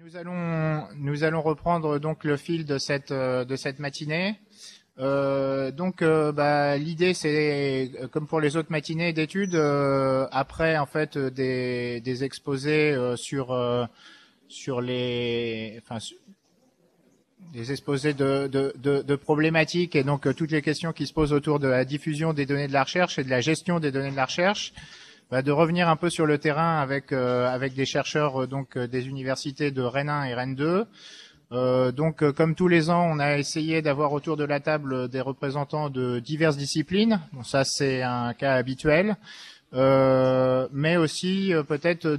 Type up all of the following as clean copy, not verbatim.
Nous allons reprendre donc le fil de cette matinée. L'idée c'est comme pour les autres matinées d'études, après en fait des exposés sur des exposés de problématiques et donc toutes les questions qui se posent autour de la diffusion des données de la recherche et de la gestion des données de la recherche. De revenir un peu sur le terrain avec des chercheurs des universités de Rennes 1 et Rennes 2. Comme tous les ans, on a essayé d'avoir autour de la table des représentants de diverses disciplines. Bon, ça c'est un cas habituel, mais aussi peut-être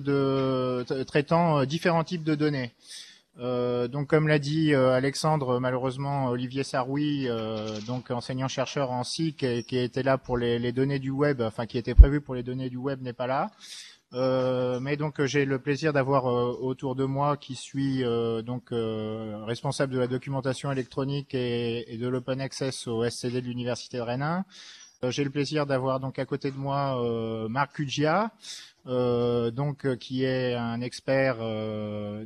traitant différents types de données. Comme l'a dit Alexandre, malheureusement Olivier Saroui, enseignant-chercheur en SIC qui était là pour les données du web, enfin qui était prévu pour les données du web, n'est pas là. Mais j'ai le plaisir d'avoir autour de moi qui suis responsable de la documentation électronique et de l'open access au SCD de l'université de Rennes 1. J'ai le plaisir d'avoir donc à côté de moi Marc Cuggia, qui est un expert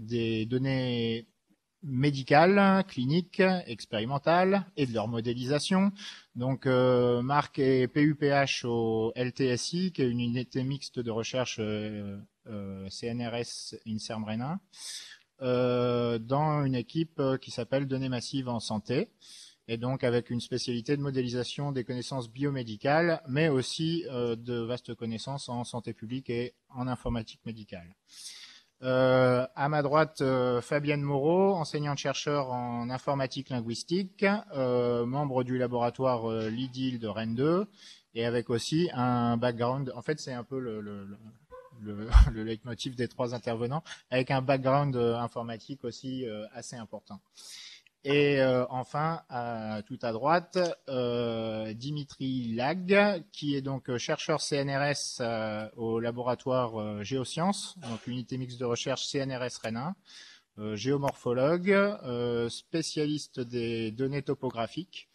des données médicales, cliniques, expérimentales et de leur modélisation. Marc est PUPH au LTSI, qui est une unité mixte de recherche CNRS INSERM Rennes 1, dans une équipe qui s'appelle Données massives en santé, et donc avec une spécialité de modélisation des connaissances biomédicales, mais aussi de vastes connaissances en santé publique et en informatique médicale. À ma droite, Fabienne Moreau, enseignante-chercheur en informatique linguistique, membre du laboratoire LIDIL de Rennes 2, et avec aussi un background, en fait c'est un peu le leitmotiv des trois intervenants, avec un background informatique aussi assez important. Et enfin, tout à droite, Dimitri Lag, qui est donc chercheur CNRS au laboratoire Géosciences, donc unité mixte de recherche CNRS Rennes 1, géomorphologue, spécialiste des données topographiques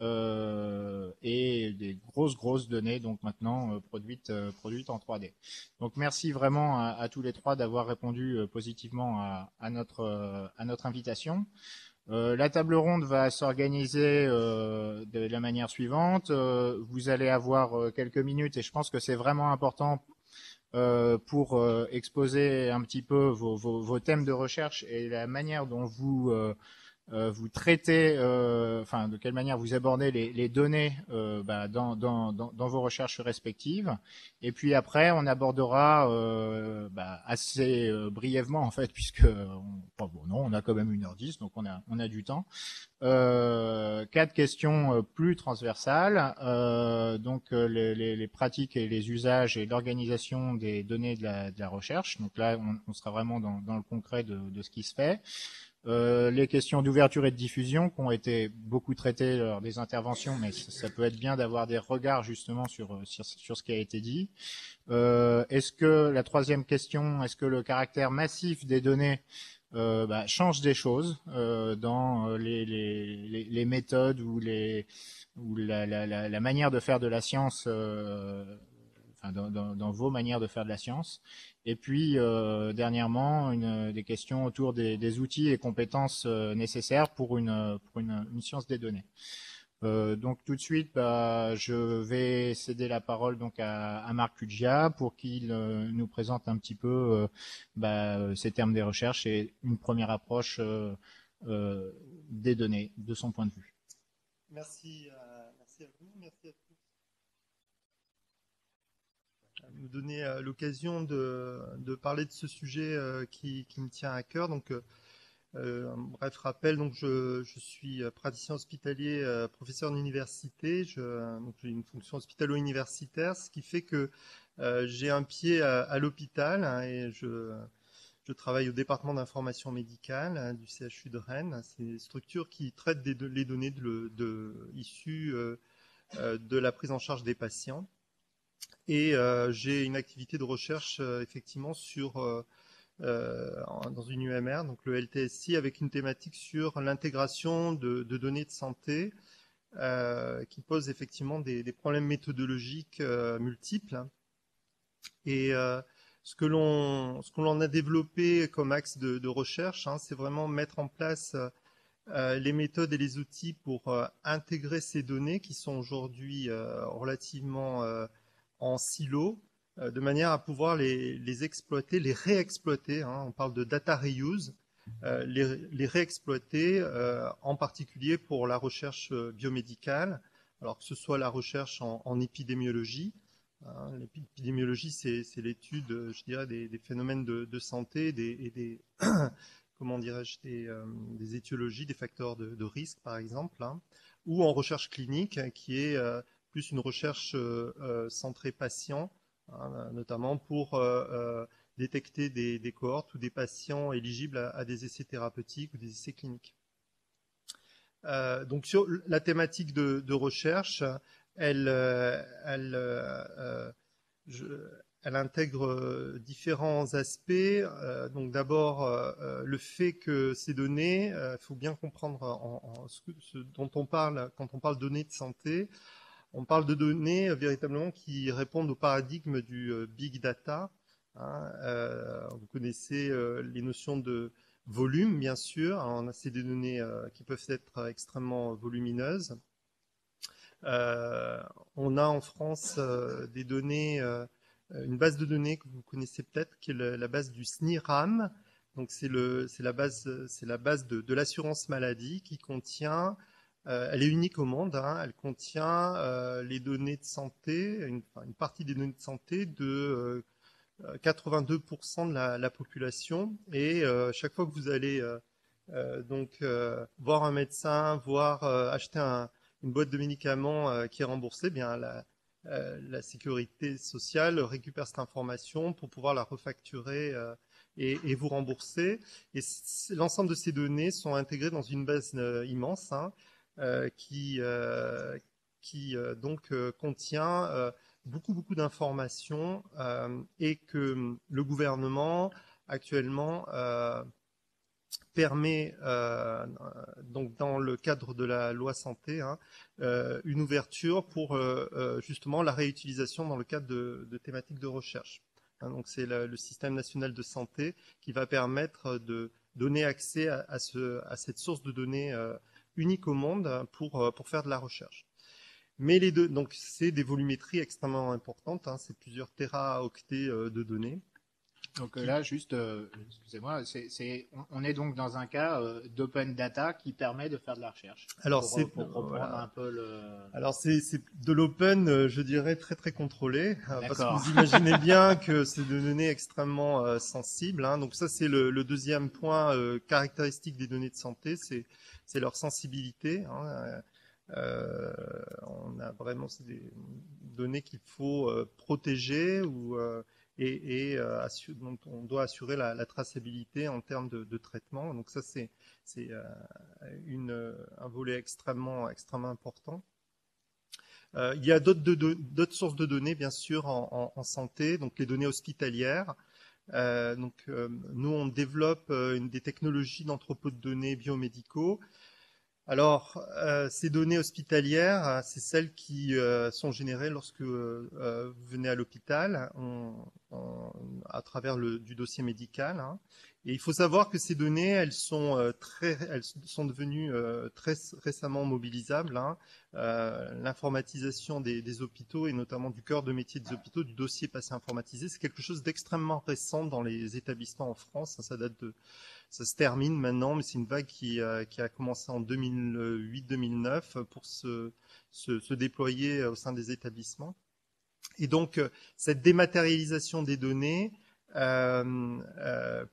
et des grosses données, donc maintenant produites en 3D. Donc merci vraiment à tous les trois d'avoir répondu positivement à notre invitation. La table ronde va s'organiser de la manière suivante. Vous allez avoir quelques minutes et je pense que c'est vraiment important pour exposer un petit peu vos thèmes de recherche et la manière dont vous traitez, de quelle manière vous abordez les données dans vos recherches respectives. Et puis après, on abordera assez brièvement en fait, puisque on a quand même 1h10, donc on a du temps. 4 questions plus transversales, les pratiques et les usages et l'organisation des données de la recherche. Donc là, on sera vraiment dans le concret de ce qui se fait. Les questions d'ouverture et de diffusion qui ont été beaucoup traitées lors des interventions, mais ça peut être bien d'avoir des regards justement sur ce qui a été dit. Est-ce que la troisième question, est-ce que le caractère massif des données change des choses dans les méthodes ou la manière de faire de la science, dans vos manières de faire de la science. Et puis, dernièrement, des questions autour des outils et compétences nécessaires pour une science des données. Donc tout de suite, je vais céder la parole donc à Marc Cuggia pour qu'il nous présente un petit peu ces termes des recherches et une première approche des données de son point de vue. Merci à vous, merci à tous. Nous donner l'occasion de parler de ce sujet qui me tient à cœur. Donc, bref rappel, donc je suis praticien hospitalier, professeur d'université. J'ai une fonction hospitalo-universitaire, ce qui fait que j'ai un pied à l'hôpital hein, et je travaille au département d'information médicale hein, du CHU de Rennes. C'est une structure qui traite les données issues de la prise en charge des patients. Et j'ai une activité de recherche effectivement dans une UMR, donc le LTSI, avec une thématique sur l'intégration de données de santé qui pose effectivement des problèmes méthodologiques multiples. Et Ce que l'on a développé comme axe de recherche, hein, c'est vraiment mettre en place les méthodes et les outils pour intégrer ces données qui sont aujourd'hui relativement en silo, de manière à pouvoir les exploiter, les réexploiter, hein, on parle de data reuse, les réexploiter en particulier pour la recherche biomédicale, alors que ce soit la recherche en épidémiologie. Hein, l'épidémiologie, c'est l'étude, je dirais, des phénomènes de santé et des comment dirais-je, des étiologies, des facteurs de risque, par exemple, hein, ou en recherche clinique, qui est plus une recherche centrée patient, hein, notamment pour détecter des cohortes ou des patients éligibles à des essais thérapeutiques ou des essais cliniques. Donc sur la thématique de recherche, elle, je, elle intègre différents aspects. Donc d'abord, le fait que ces données, il faut bien comprendre ce dont on parle quand on parle de données de santé. On parle de données véritablement qui répondent au paradigme du big data. Hein. Vous connaissez les notions de volume, bien sûr. Alors, c'est des données qui peuvent être extrêmement volumineuses. On a en France des données, une base de données que vous connaissez peut-être, qui est la base du SNIRAM. Donc c'est la base de l'assurance maladie qui contient, elle est unique au monde, hein, elle contient les données de santé, une partie des données de santé de 82% de la population. Et chaque fois que vous allez donc voir un médecin, voir acheter une boîte de médicaments qui est remboursée, bien la sécurité sociale récupère cette information pour pouvoir la refacturer et vous rembourser. Et l'ensemble de ces données sont intégrées dans une base immense, hein, qui donc contient beaucoup d'informations et que le gouvernement actuellement permet, donc dans le cadre de la loi santé, hein, une ouverture pour justement la réutilisation dans le cadre de thématiques de recherche. Hein, donc c'est le système national de santé qui va permettre de donner accès à cette source de données unique au monde pour faire de la recherche. Mais les deux, donc c'est des volumétries extrêmement importantes, hein, c'est plusieurs téraoctets de données. Donc là, juste, excusez-moi, on est donc dans un cas d'open data qui permet de faire de la recherche. Alors pour reprendre voilà. un peu le. Alors c'est de l'open, je dirais très contrôlé, parce que D'accord. vous imaginez bien que c'est des données extrêmement sensibles. Hein. Donc ça c'est le deuxième point caractéristique des données de santé, c'est leur sensibilité. Hein. On a vraiment c'est des données qu'il faut protéger dont on doit assurer la traçabilité en termes de traitement. Donc ça c'est un volet extrêmement important. Il y a d'autres sources de données, bien sûr, en santé, donc les données hospitalières. Nous, on développe des technologies d'entrepôt de données biomédicaux. Alors, ces données hospitalières, c'est celles qui sont générées lorsque vous venez à l'hôpital à travers du dossier médical. Hein. Et il faut savoir que ces données, elles sont devenues très récemment mobilisables. Hein. L'informatisation des hôpitaux et notamment du cœur de métier des hôpitaux, du dossier passé informatisé, c'est quelque chose d'extrêmement récent dans les établissements en France. Ça se termine maintenant, mais c'est une vague qui a commencé en 2008-2009 pour se déployer au sein des établissements. Et donc, cette dématérialisation des données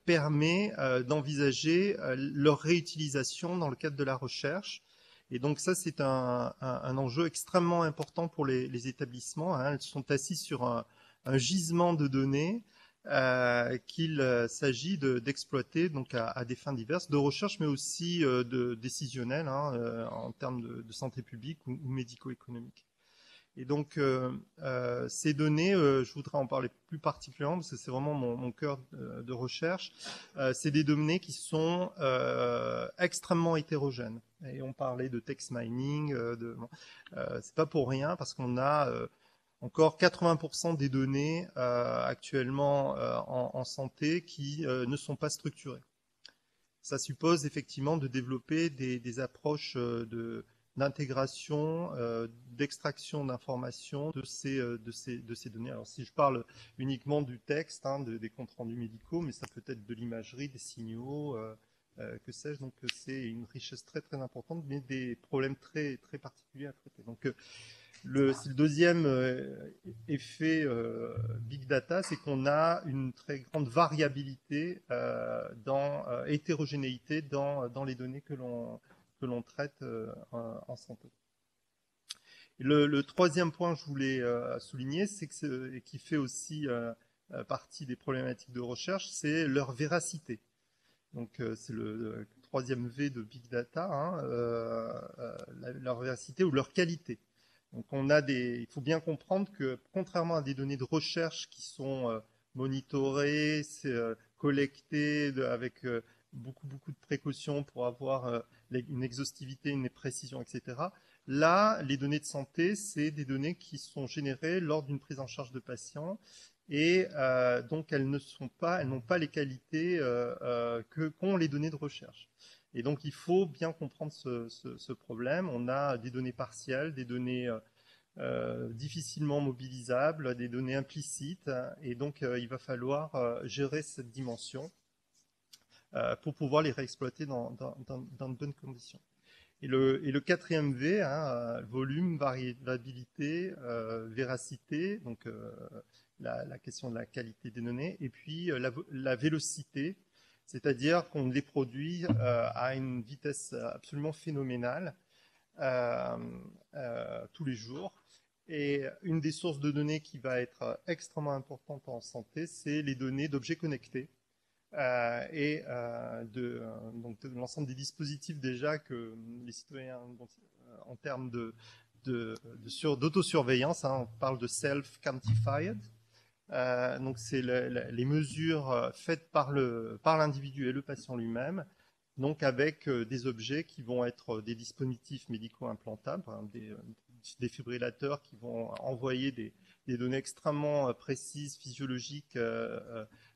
permet d'envisager leur réutilisation dans le cadre de la recherche. Et donc ça, c'est un enjeu extrêmement important pour les établissements. Hein. Elles sont assises sur un gisement de données qu'il s'agit d'exploiter donc à des fins diverses, de recherche, mais aussi décisionnelles, hein, en termes de santé publique ou médico-économique. Et donc, ces données, je voudrais en parler plus particulièrement, parce que c'est vraiment mon cœur de recherche, c'est des données qui sont extrêmement hétérogènes. Et on parlait de text mining, c'est pas pour rien, parce qu'on a encore 80% des données actuellement en santé qui ne sont pas structurées. Ça suppose effectivement de développer des approches d'intégration, d'extraction d'informations de ces données. Alors si je parle uniquement du texte, des comptes rendus médicaux, mais ça peut être de l'imagerie, des signaux, que sais-je. Donc c'est une richesse très très importante, mais des problèmes très très particuliers à traiter. Donc le deuxième effet big data, c'est qu'on a une très grande variabilité, hétérogénéité dans les données que l'on traite en santé. Le troisième point que je voulais souligner, c'est que et qui fait aussi partie des problématiques de recherche, c'est leur véracité. Donc c'est le troisième V de big data, leur véracité ou leur qualité. Donc il faut bien comprendre que contrairement à des données de recherche qui sont monitorées, collectées avec beaucoup de précautions pour avoir une exhaustivité, une précision, etc. Là, les données de santé, c'est des données qui sont générées lors d'une prise en charge de patients et donc elles n'ont pas les qualités qu'ont les données de recherche. Et donc, il faut bien comprendre ce problème. On a des données partielles, des données difficilement mobilisables, des données implicites, et donc il va falloir gérer cette dimension pour pouvoir les réexploiter dans de bonnes conditions. Et le quatrième V, volume, variabilité, véracité, donc la question de la qualité des données, et puis la vélocité, c'est-à-dire qu'on les produit à une vitesse absolument phénoménale tous les jours. Et une des sources de données qui va être extrêmement importante en santé, c'est les données d'objets connectés donc de l'ensemble des dispositifs déjà que les citoyens, en termes d'autosurveillance, on parle de self-quantified. Donc c'est les mesures faites par l'individu et le patient lui-même, donc avec des objets qui vont être des dispositifs médicaux implantables, des défibrillateurs qui vont envoyer des données extrêmement précises, physiologiques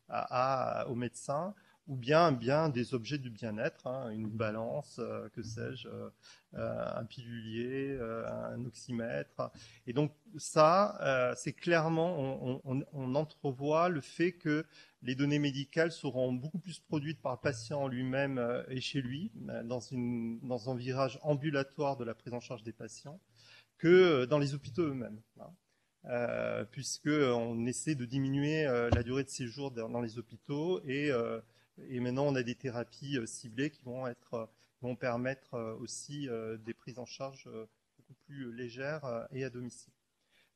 aux médecins, ou bien des objets du bien-être, une balance, que sais-je, un pilulier, un oxymètre. Et donc ça, c'est clairement, on entrevoit le fait que les données médicales seront beaucoup plus produites par le patient lui-même et chez lui, dans un virage ambulatoire de la prise en charge des patients, que dans les hôpitaux eux-mêmes. Puisqu'on essaie de diminuer la durée de séjour dans les hôpitaux et maintenant on a des thérapies ciblées qui vont permettre aussi des prises en charge beaucoup plus légères et à domicile.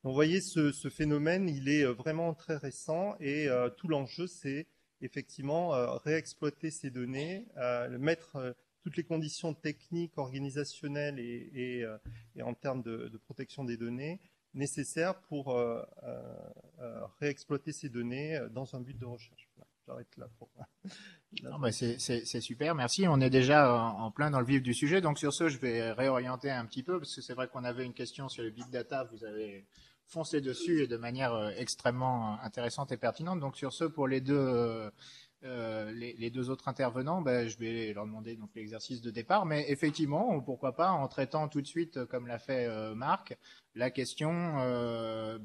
Donc, vous voyez, ce phénomène, il est vraiment très récent et tout l'enjeu, c'est effectivement réexploiter ces données, mettre toutes les conditions techniques, organisationnelles et en termes de protection des données nécessaires pour réexploiter ces données dans un but de recherche. Voilà, j'arrête là. C'est super, merci. On est déjà en plein dans le vif du sujet. Donc sur ce, je vais réorienter un petit peu, parce que c'est vrai qu'on avait une question sur le big data. Vous avez foncé dessus et de manière extrêmement intéressante et pertinente. Donc sur ce, pour les deux autres intervenants, je vais leur demander donc l'exercice de départ. Mais effectivement, pourquoi pas, en traitant tout de suite, comme l'a fait Marc, la question de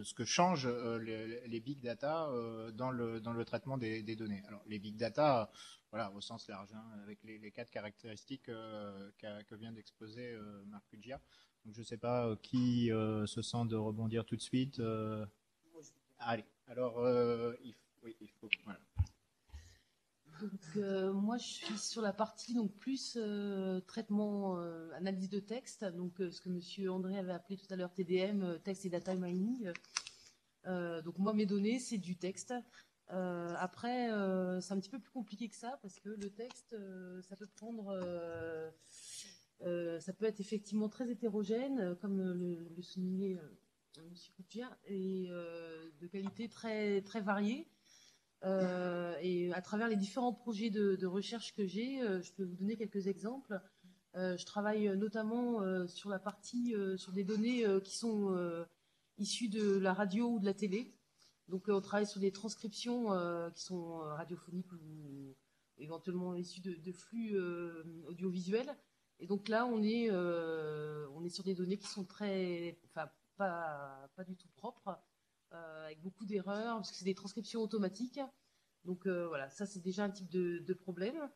ce que changent les big data dans le traitement des données. Alors les big data, voilà, au sens large, avec les quatre caractéristiques que vient d'exposer Marc Puggia. Donc je ne sais pas qui se sent de rebondir tout de suite. Allez, alors il faut. Voilà. Donc moi je suis sur la partie donc plus traitement analyse de texte, donc ce que monsieur André avait appelé tout à l'heure TDM, text et data mining. Donc moi mes données c'est du texte. Après c'est un petit peu plus compliqué que ça parce que le texte ça peut prendre ça peut être effectivement très hétérogène comme le soulignait monsieur Coutier, et de qualité très très variée. Et à travers les différents projets de recherche que j'ai, je peux vous donner quelques exemples. Je travaille notamment sur la partie sur des données qui sont issues de la radio ou de la télé. Donc on travaille sur des transcriptions qui sont radiophoniques ou éventuellement issues de flux audiovisuels. Et donc là, on est sur des données qui sont enfin pas du tout propres, avec beaucoup d'erreurs, parce que c'est des transcriptions automatiques. Donc voilà, ça c'est déjà un type de problème.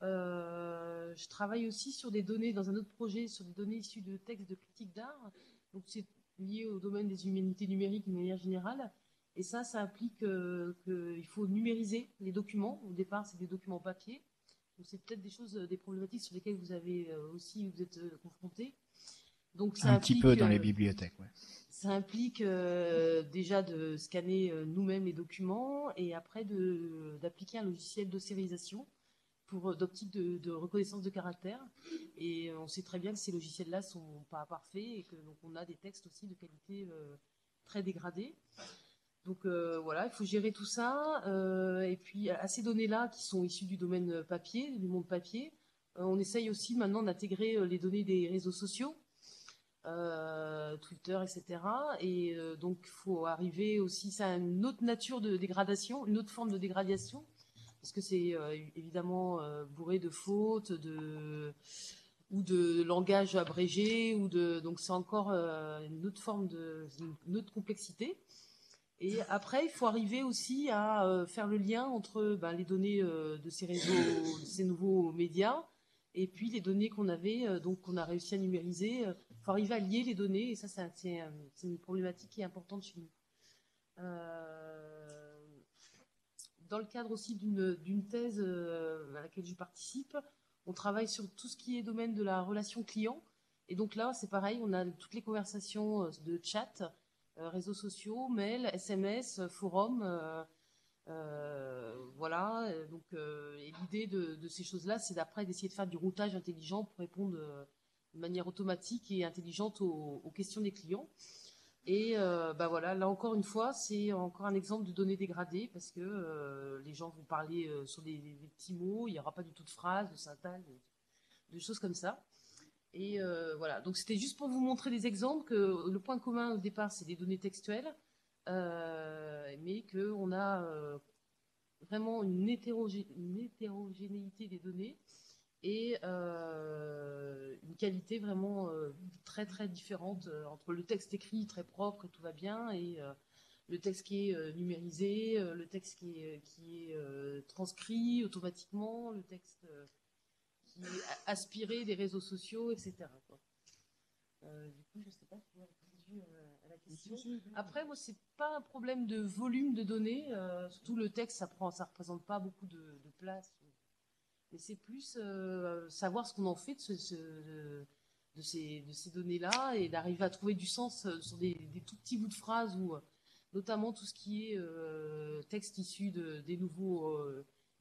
Je travaille aussi sur des données, dans un autre projet, sur des données issues de textes de critiques d'art. Donc c'est lié au domaine des humanités numériques d'une manière générale. Et ça implique qu'il faut numériser les documents. Au départ, c'est des documents papier. Donc c'est peut-être des problématiques sur lesquelles vous avez vous êtes confrontés. Donc ça un petit peu dans les bibliothèques, ouais. Ça implique déjà de scanner nous-mêmes les documents et après d'appliquer un logiciel d'ossérisation d'optique de reconnaissance de caractère. Et on sait très bien que ces logiciels-là sont pas parfaits et que donc on a des textes aussi de qualité très dégradée. Donc voilà, il faut gérer tout ça. Et puis à ces données-là qui sont issues du domaine papier, du monde papier, on essaye aussi maintenant d'intégrer les données des réseaux sociaux, Twitter, etc. Et donc il faut arriver aussi, c'est une autre nature de dégradation, une autre forme de dégradation, parce que c'est évidemment bourré de fautes, ou de langage abrégé, donc c'est encore une autre forme une autre complexité. Et après, il faut arriver aussi à faire le lien entre les données de ces réseaux, de ces nouveaux médias, et puis les données qu'on avait, donc qu'on a réussi à numériser. Il faut arriver à lier les données, et ça, c'est une problématique qui est importante chez nous. Dans le cadre aussi d'une thèse à laquelle je participe, on travaille sur tout ce qui est domaine de la relation client. Et donc là, c'est pareil, on a toutes les conversations de chat, réseaux sociaux, mails, SMS, forums. Voilà. Donc, et l'idée de ces choses-là, c'est d'après d'essayer de faire du routage intelligent pour répondre de manière automatique et intelligente aux questions des clients. Et voilà, là encore une fois, c'est encore un exemple de données dégradées parce que les gens vont parler sur des petits mots, il n'y aura pas du tout de phrases, de syntaxe, de choses comme ça. Et voilà, donc c'était juste pour vous montrer des exemples que le point commun au départ, c'est des données textuelles, mais qu'on a vraiment une hétérogénéité des données et une qualité vraiment très très différente entre le texte écrit très propre et tout va bien et le texte qui est numérisé, le texte qui est transcrit automatiquement, le texte qui est aspiré des réseaux sociaux, etc. Quoi. Du coup, je ne sais pas si vous avez répondu à la question. Après, moi, c'est pas un problème de volume de données, surtout le texte, ça représente pas beaucoup de place. Mais c'est plus savoir ce qu'on en fait de ces données-là et d'arriver à trouver du sens sur des tout petits bouts de phrases ou notamment tout ce qui est texte issu des nouveaux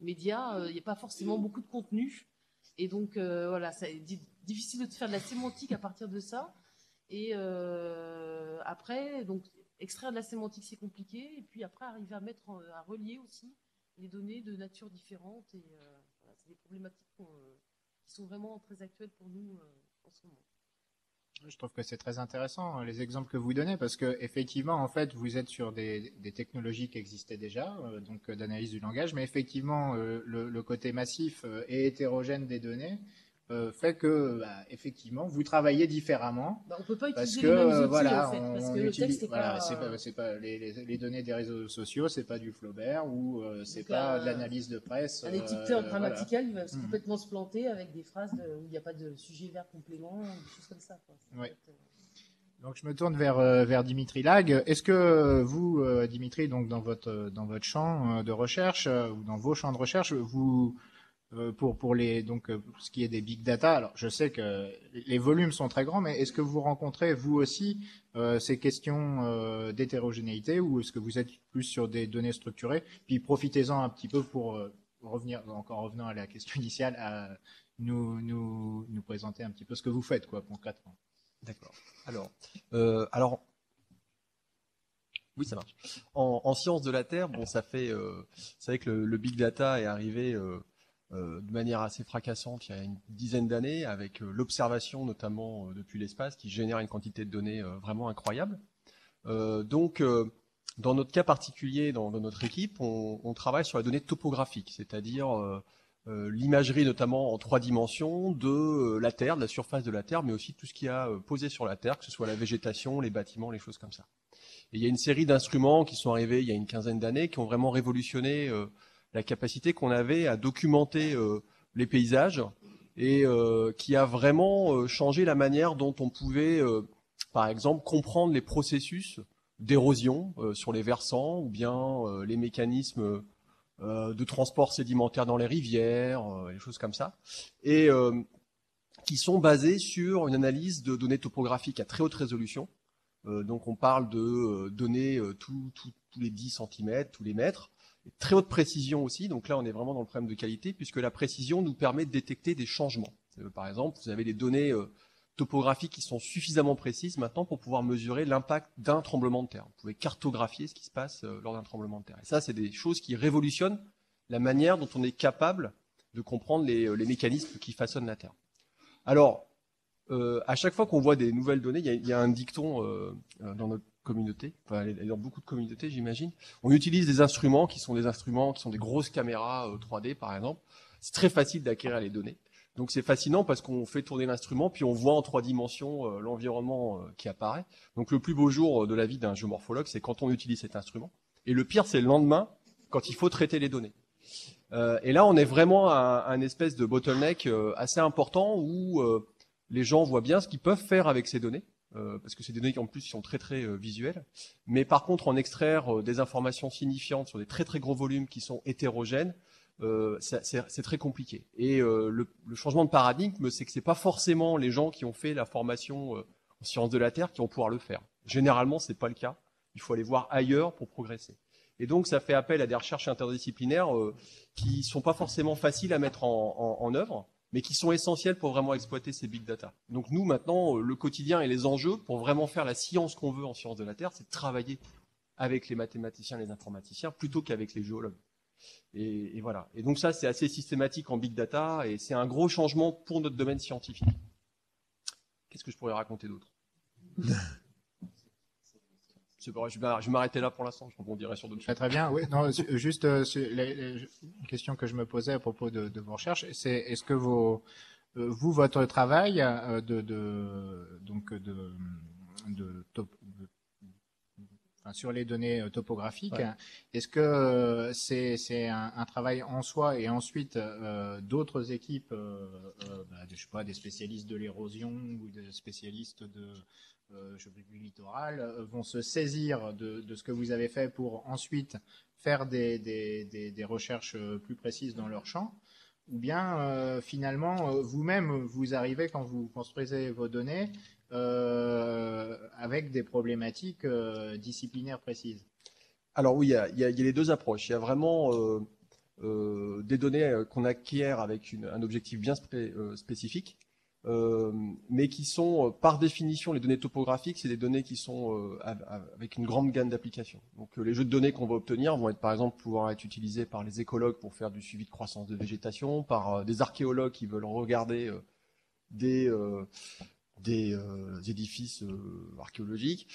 médias. Il n'y a pas forcément beaucoup de contenu. Et donc, voilà, c'est difficile de faire de la sémantique à partir de ça. Et après, donc, extraire de la sémantique, c'est compliqué. Et puis après, arriver à relier aussi les données de nature différente. Et voilà, c'est des problématiques qui sont vraiment très actuelles pour nous en ce moment. Je trouve que c'est très intéressant les exemples que vous donnez parce que effectivement en fait vous êtes sur des technologies qui existaient déjà donc d'analyse du langage mais effectivement le côté massif et hétérogène des données fait que effectivement vous travaillez différemment on peut pas parce utiliser que les mêmes outils voilà en fait, parce on que le utilise texte est voilà pas c'est pas les données des réseaux sociaux c'est pas du Flaubert ou c'est donc pas de l'analyse de presse un éditeur voilà. grammatical il va complètement se planter avec des phrases où il n'y a pas de sujet verbe complément des choses comme ça, quoi. Ouais. Donc je me tourne vers Dimitri Lag. Est-ce que vous, Dimitri, donc dans votre champ de recherche ou dans vos champs de recherche, vous pour les donc ce qui est des big data, alors je sais que les volumes sont très grands, mais est-ce que vous rencontrez vous aussi ces questions d'hétérogénéité ou est-ce que vous êtes plus sur des données structurées? Puis profitez-en un petit peu pour revenant à la question initiale, à nous présenter un petit peu ce que vous faites quoi concrètement. D'accord. Alors, oui, ça marche. En sciences de la Terre, bon, ça fait, c'est vrai que le big data est arrivé de manière assez fracassante il y a une dizaine d'années, avec l'observation notamment depuis l'espace qui génère une quantité de données vraiment incroyable. Donc, dans notre cas particulier, dans notre équipe, on travaille sur la donnée topographique, c'est-à-dire l'imagerie notamment en 3 dimensions de la Terre, de la surface de la Terre, mais aussi tout ce qui a posé sur la Terre, que ce soit la végétation, les bâtiments, les choses comme ça. Et il y a une série d'instruments qui sont arrivés il y a une quinzaine d'années, qui ont vraiment révolutionné la capacité qu'on avait à documenter les paysages et qui a vraiment changé la manière dont on pouvait, par exemple, comprendre les processus d'érosion sur les versants ou bien les mécanismes de transport sédimentaire dans les rivières, les choses comme ça, et qui sont basés sur une analyse de données topographiques à très haute résolution. Donc on parle de données tous les 10 cm, tous les mètres, et très haute précision aussi. Donc là on est vraiment dans le problème de qualité puisque la précision nous permet de détecter des changements. Par exemple, vous avez des données topographiques qui sont suffisamment précises maintenant pour pouvoir mesurer l'impact d'un tremblement de terre. Vous pouvez cartographier ce qui se passe lors d'un tremblement de terre. Et ça, c'est des choses qui révolutionnent la manière dont on est capable de comprendre les mécanismes qui façonnent la Terre. Alors, à chaque fois qu'on voit des nouvelles données, il y a un dicton dans notre communauté, enfin dans beaucoup de communautés, j'imagine. On utilise des instruments qui sont des grosses caméras 3D, par exemple. C'est très facile d'acquérir les données. Donc c'est fascinant parce qu'on fait tourner l'instrument, puis on voit en 3 dimensions l'environnement qui apparaît. Donc le plus beau jour de la vie d'un géomorphologue, c'est quand on utilise cet instrument. Et le pire, c'est le lendemain, quand il faut traiter les données. Et là, on est vraiment à un espèce de bottleneck assez important où les gens voient bien ce qu'ils peuvent faire avec ces données, parce que c'est des données qui en plus sont très très visuelles. Mais par contre, en extraire des informations signifiantes sur des très très gros volumes qui sont hétérogènes, c'est très compliqué. Et le changement de paradigme, c'est que c'est pas forcément les gens qui ont fait la formation en sciences de la Terre qui vont pouvoir le faire. Généralement, c'est pas le cas. Il faut aller voir ailleurs pour progresser. Et donc, ça fait appel à des recherches interdisciplinaires qui sont pas forcément faciles à mettre en œuvre, mais qui sont essentielles pour vraiment exploiter ces big data. Donc nous, maintenant, le quotidien et les enjeux pour vraiment faire la science qu'on veut en sciences de la Terre, c'est de travailler avec les mathématiciens et les informaticiens plutôt qu'avec les géologues. Et voilà. Et donc ça, c'est assez systématique en big data et c'est un gros changement pour notre domaine scientifique. Qu'est-ce que je pourrais raconter d'autre? Je vais m'arrêter là pour l'instant, je rebondirai sur d'autres choses. Très bien, oui. Non, juste une question que je me posais à propos de vos recherches, c'est est-ce que votre travail sur les données topographiques, ouais. Est-ce que c'est un travail en soi et ensuite d'autres équipes, je sais pas, des spécialistes de l'érosion ou des spécialistes du littoral vont se saisir de ce que vous avez fait pour ensuite faire des recherches plus précises dans leur champ, ou bien finalement vous-même vous arrivez quand vous construisez vos données avec des problématiques disciplinaires précises? Alors oui, il y a les deux approches. Il y a vraiment des données qu'on acquiert avec un objectif bien spécifique, mais qui sont par définition, les données topographiques, c'est des données qui sont avec une grande gamme d'applications. Donc les jeux de données qu'on va obtenir vont être par exemple pouvoir être utilisés par les écologues pour faire du suivi de croissance de végétation, par des archéologues qui veulent regarder des édifices archéologiques,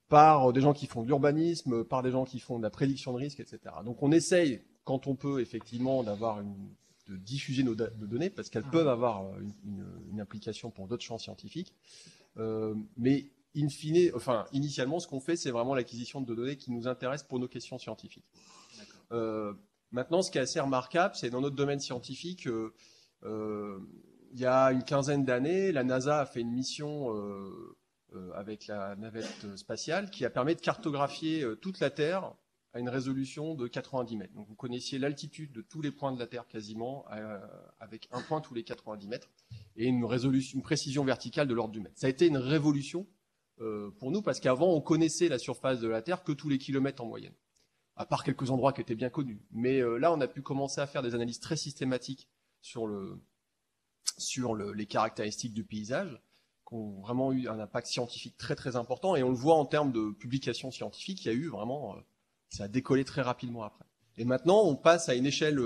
par des gens qui font de l'urbanisme, par des gens qui font de la prédiction de risque, etc. Donc on essaye, quand on peut, effectivement, de diffuser nos données, parce qu'elles peuvent avoir une implication pour d'autres champs scientifiques. Mais initialement, ce qu'on fait, c'est vraiment l'acquisition de données qui nous intéressent pour nos questions scientifiques. Maintenant, ce qui est assez remarquable, c'est dans notre domaine scientifique, il y a une quinzaine d'années, la NASA a fait une mission avec la navette spatiale qui a permis de cartographier toute la Terre à une résolution de 90 mètres. Donc vous connaissiez l'altitude de tous les points de la Terre quasiment, avec un point tous les 90 mètres, et une précision verticale de l'ordre du mètre. Ça a été une révolution pour nous, parce qu'avant on connaissait la surface de la Terre que tous les kilomètres en moyenne, à part quelques endroits qui étaient bien connus. Mais là on a pu commencer à faire des analyses très systématiques sur les caractéristiques du paysage, qui ont vraiment eu un impact scientifique très très important, et on le voit en termes de publications scientifiques, il y a eu vraiment, ça a décollé très rapidement après. Et maintenant, on passe à une échelle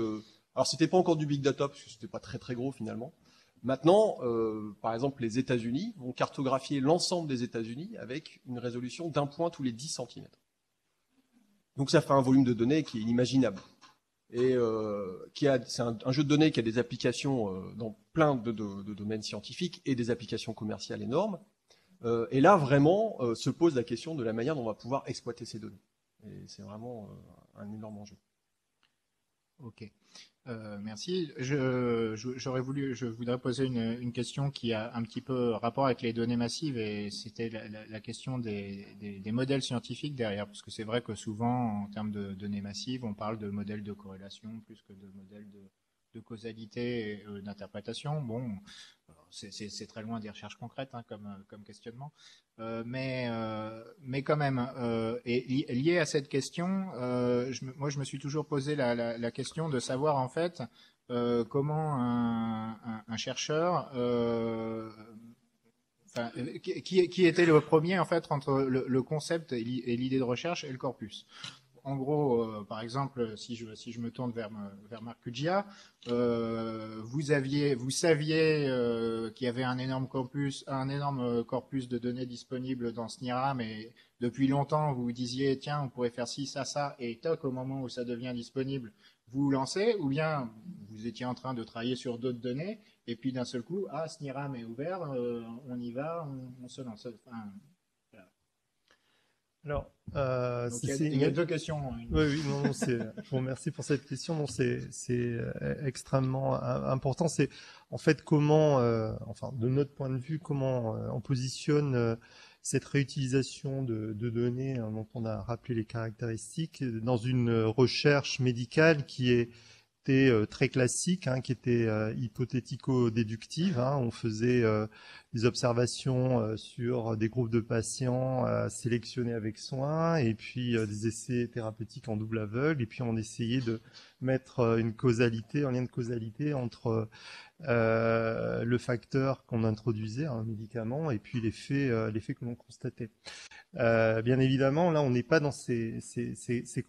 Alors, c'était pas encore du big data, parce que c'était pas très très gros finalement. Maintenant, par exemple, les États-Unis vont cartographier l'ensemble des États-Unis avec une résolution d'1 point tous les 10 cm. Donc ça fait un volume de données qui est inimaginable. Et c'est un jeu de données qui a des applications dans plein de domaines scientifiques et des applications commerciales énormes. Et là, vraiment, se pose la question de la manière dont on va pouvoir exploiter ces données. Et c'est vraiment un énorme enjeu. Ok. Merci. Je voudrais poser une question qui a un petit peu rapport avec les données massives, et c'était la question des modèles scientifiques derrière, parce que c'est vrai que souvent, en termes de données massives, on parle de modèles de corrélation plus que de modèles de causalité et d'interprétation. Bon, c'est très loin des recherches concrètes, hein, comme questionnement. Mais quand même, et lié à cette question, moi je me suis toujours posé la question de savoir en fait comment un chercheur, enfin, qui était le premier en fait entre le concept et l'idée de recherche et le corpus. En gros, par exemple, si je me tourne vers Marc Cuggia, vous saviez qu'il y avait un énorme corpus de données disponibles dans SNIRAM, et depuis longtemps vous vous disiez tiens, on pourrait faire ci, ça, et toc, au moment où ça devient disponible, vous vous lancez, ou bien vous étiez en train de travailler sur d'autres données, et puis d'un seul coup, SNIRAM est ouvert, on y va, on se lance. Enfin, Alors, donc il y a deux questions. Oui, non, je vous remercie pour cette question. Non, c'est extrêmement important. C'est en fait comment, enfin, de notre point de vue, comment on positionne cette réutilisation de données, hein, dont on a rappelé les caractéristiques, dans une recherche médicale qui était très classique, hein, qui était hypothético-déductive. Hein. On faisait des observations sur des groupes de patients sélectionnés avec soin, et puis des essais thérapeutiques en double aveugle, et puis on essayait de mettre un lien de causalité entre le facteur qu'on introduisait, un médicament, et puis l'effet que l'on constatait. Bien évidemment, là, on n'est pas dans ces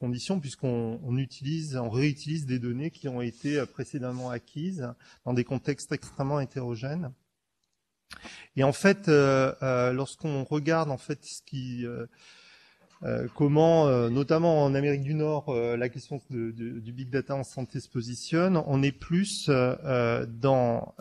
conditions, puisqu'on réutilise des données qui ont été précédemment acquises dans des contextes extrêmement hétérogènes. Et en fait, lorsqu'on regarde en fait comment, notamment en Amérique du Nord, la question du big data en santé se positionne, on est plus dans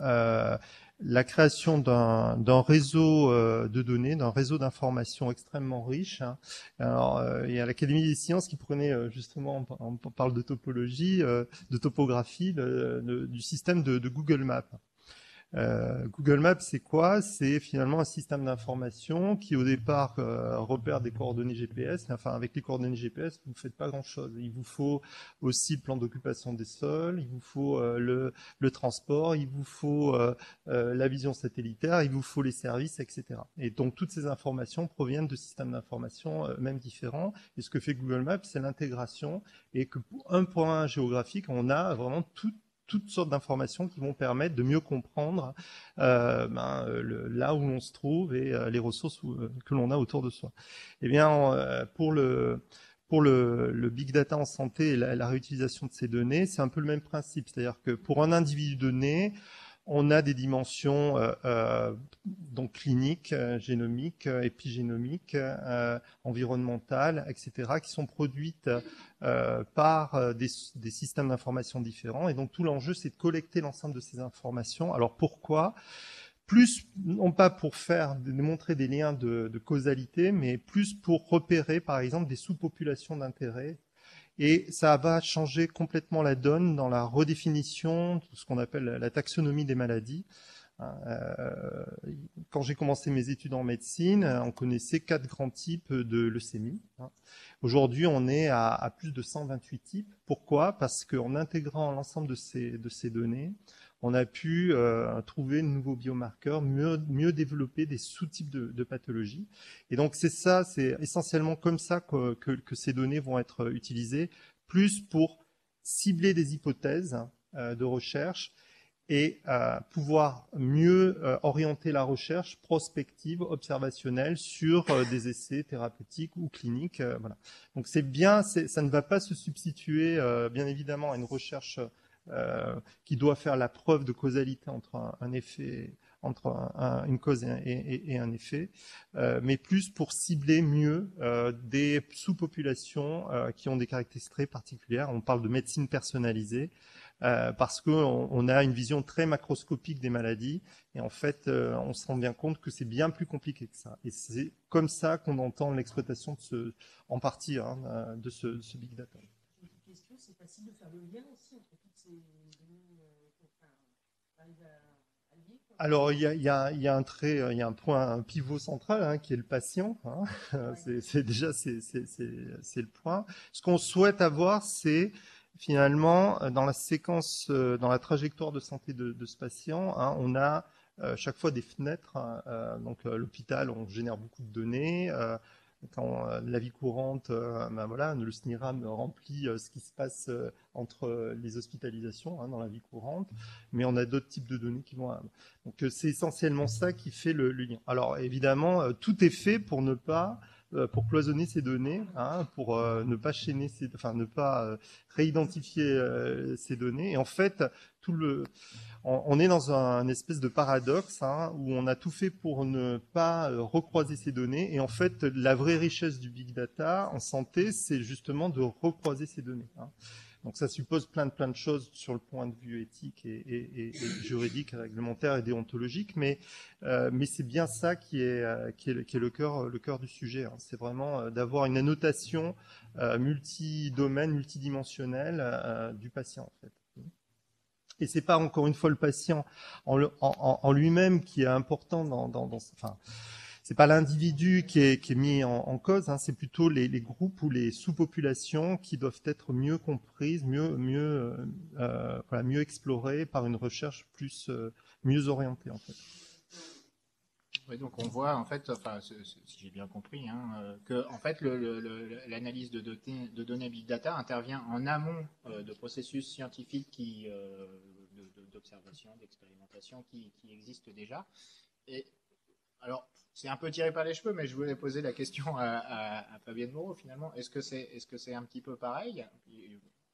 la création d'un réseau de données, d'un réseau d'informations extrêmement riche. Hein. Alors, il y a l'Académie des sciences qui prenait justement, on parle de topologie, de topographie, du système de Google Maps. Google Maps, c'est quoi? C'est finalement un système d'information qui, au départ, repère des coordonnées GPS. Mais enfin, avec les coordonnées GPS, vous ne faites pas grand-chose. Il vous faut aussi le plan d'occupation des sols, il vous faut le transport, il vous faut la vision satellitaire, il vous faut les services, etc. Et donc, toutes ces informations proviennent de systèmes d'information même différents. Et ce que fait Google Maps, c'est l'intégration. Et que pour un point géographique, on a vraiment toutes sortes d'informations qui vont permettre de mieux comprendre là où l'on se trouve et les ressources que l'on a autour de soi. Eh bien, pour le big data en santé et la réutilisation de ces données, c'est un peu le même principe. C'est-à-dire que pour un individu donné, on a des dimensions donc cliniques, génomiques, épigénomiques, environnementales, etc., qui sont produites par des systèmes d'information différents. Et donc tout l'enjeu, c'est de collecter l'ensemble de ces informations. Alors pourquoi ? Plus, non pas pour démontrer des liens de causalité, mais plus pour repérer, par exemple, des sous-populations d'intérêt. Et ça va changer complètement la donne dans la redéfinition de ce qu'on appelle la taxonomie des maladies. Quand j'ai commencé mes études en médecine, on connaissait 4 grands types de leucémie. Aujourd'hui, on est à plus de 128 types. Pourquoi ? Parce qu'en intégrant l'ensemble de ces données, on a pu trouver de nouveaux biomarqueurs, mieux développer des sous-types de pathologies. Et donc c'est essentiellement comme ça que ces données vont être utilisées, plus pour cibler des hypothèses de recherche et pouvoir mieux orienter la recherche prospective, observationnelle sur des essais thérapeutiques ou cliniques. Voilà. Donc c'est bien, ça ne va pas se substituer bien évidemment à une recherche qui doit faire la preuve de causalité entre un effet, entre une cause et un effet, mais plus pour cibler mieux des sous-populations qui ont des caractéristiques particulières. On parle de médecine personnalisée parce qu'on a une vision très macroscopique des maladies et en fait, on se rend bien compte que c'est bien plus compliqué que ça. Et c'est comme ça qu'on entend l'exploitation en partie de ce big data. Question, c'est facile de faire le lien aussi entre toutes ces données qu'on arrive à lier, quoi. Alors, il y a un point, un pivot central qui est le patient. Ouais. C'est déjà le point. Ce qu'on souhaite avoir, c'est finalement dans la séquence, dans la trajectoire de santé de ce patient, on a chaque fois des fenêtres. Donc, l'hôpital, on génère beaucoup de données. Quand la vie courante, ben voilà, le SNIRAM remplit ce qui se passe entre les hospitalisations dans la vie courante, mais on a d'autres types de données qui vont. Donc c'est essentiellement ça qui fait le lien. Alors évidemment, tout est fait pour ne pas pour cloisonner ces données, pour ne pas chaîner, ne pas réidentifier ces données. Et en fait, on est dans un espèce de paradoxe où on a tout fait pour ne pas recroiser ces données. Et en fait, la vraie richesse du big data en santé, c'est justement de recroiser ces données. Donc ça suppose plein de choses sur le point de vue éthique et juridique, réglementaire et déontologique, mais c'est bien ça qui est le cœur du sujet. C'est vraiment d'avoir une annotation multidomaine, multidimensionnelle du patient en fait. Et c'est pas encore une fois le patient en lui-même qui est important c'est pas l'individu qui est mis en cause, c'est plutôt les groupes ou les sous-populations qui doivent être mieux comprises, mieux explorées par une recherche mieux orientée en fait. Oui, donc on voit en fait, si j'ai bien compris, que en fait l'analyse de données big data intervient en amont de processus scientifiques d'observation, d'expérimentation qui existent déjà. Et alors, c'est un peu tiré par les cheveux, mais je voulais poser la question à Fabienne Moreau finalement. Est-ce que c'est un petit peu pareil?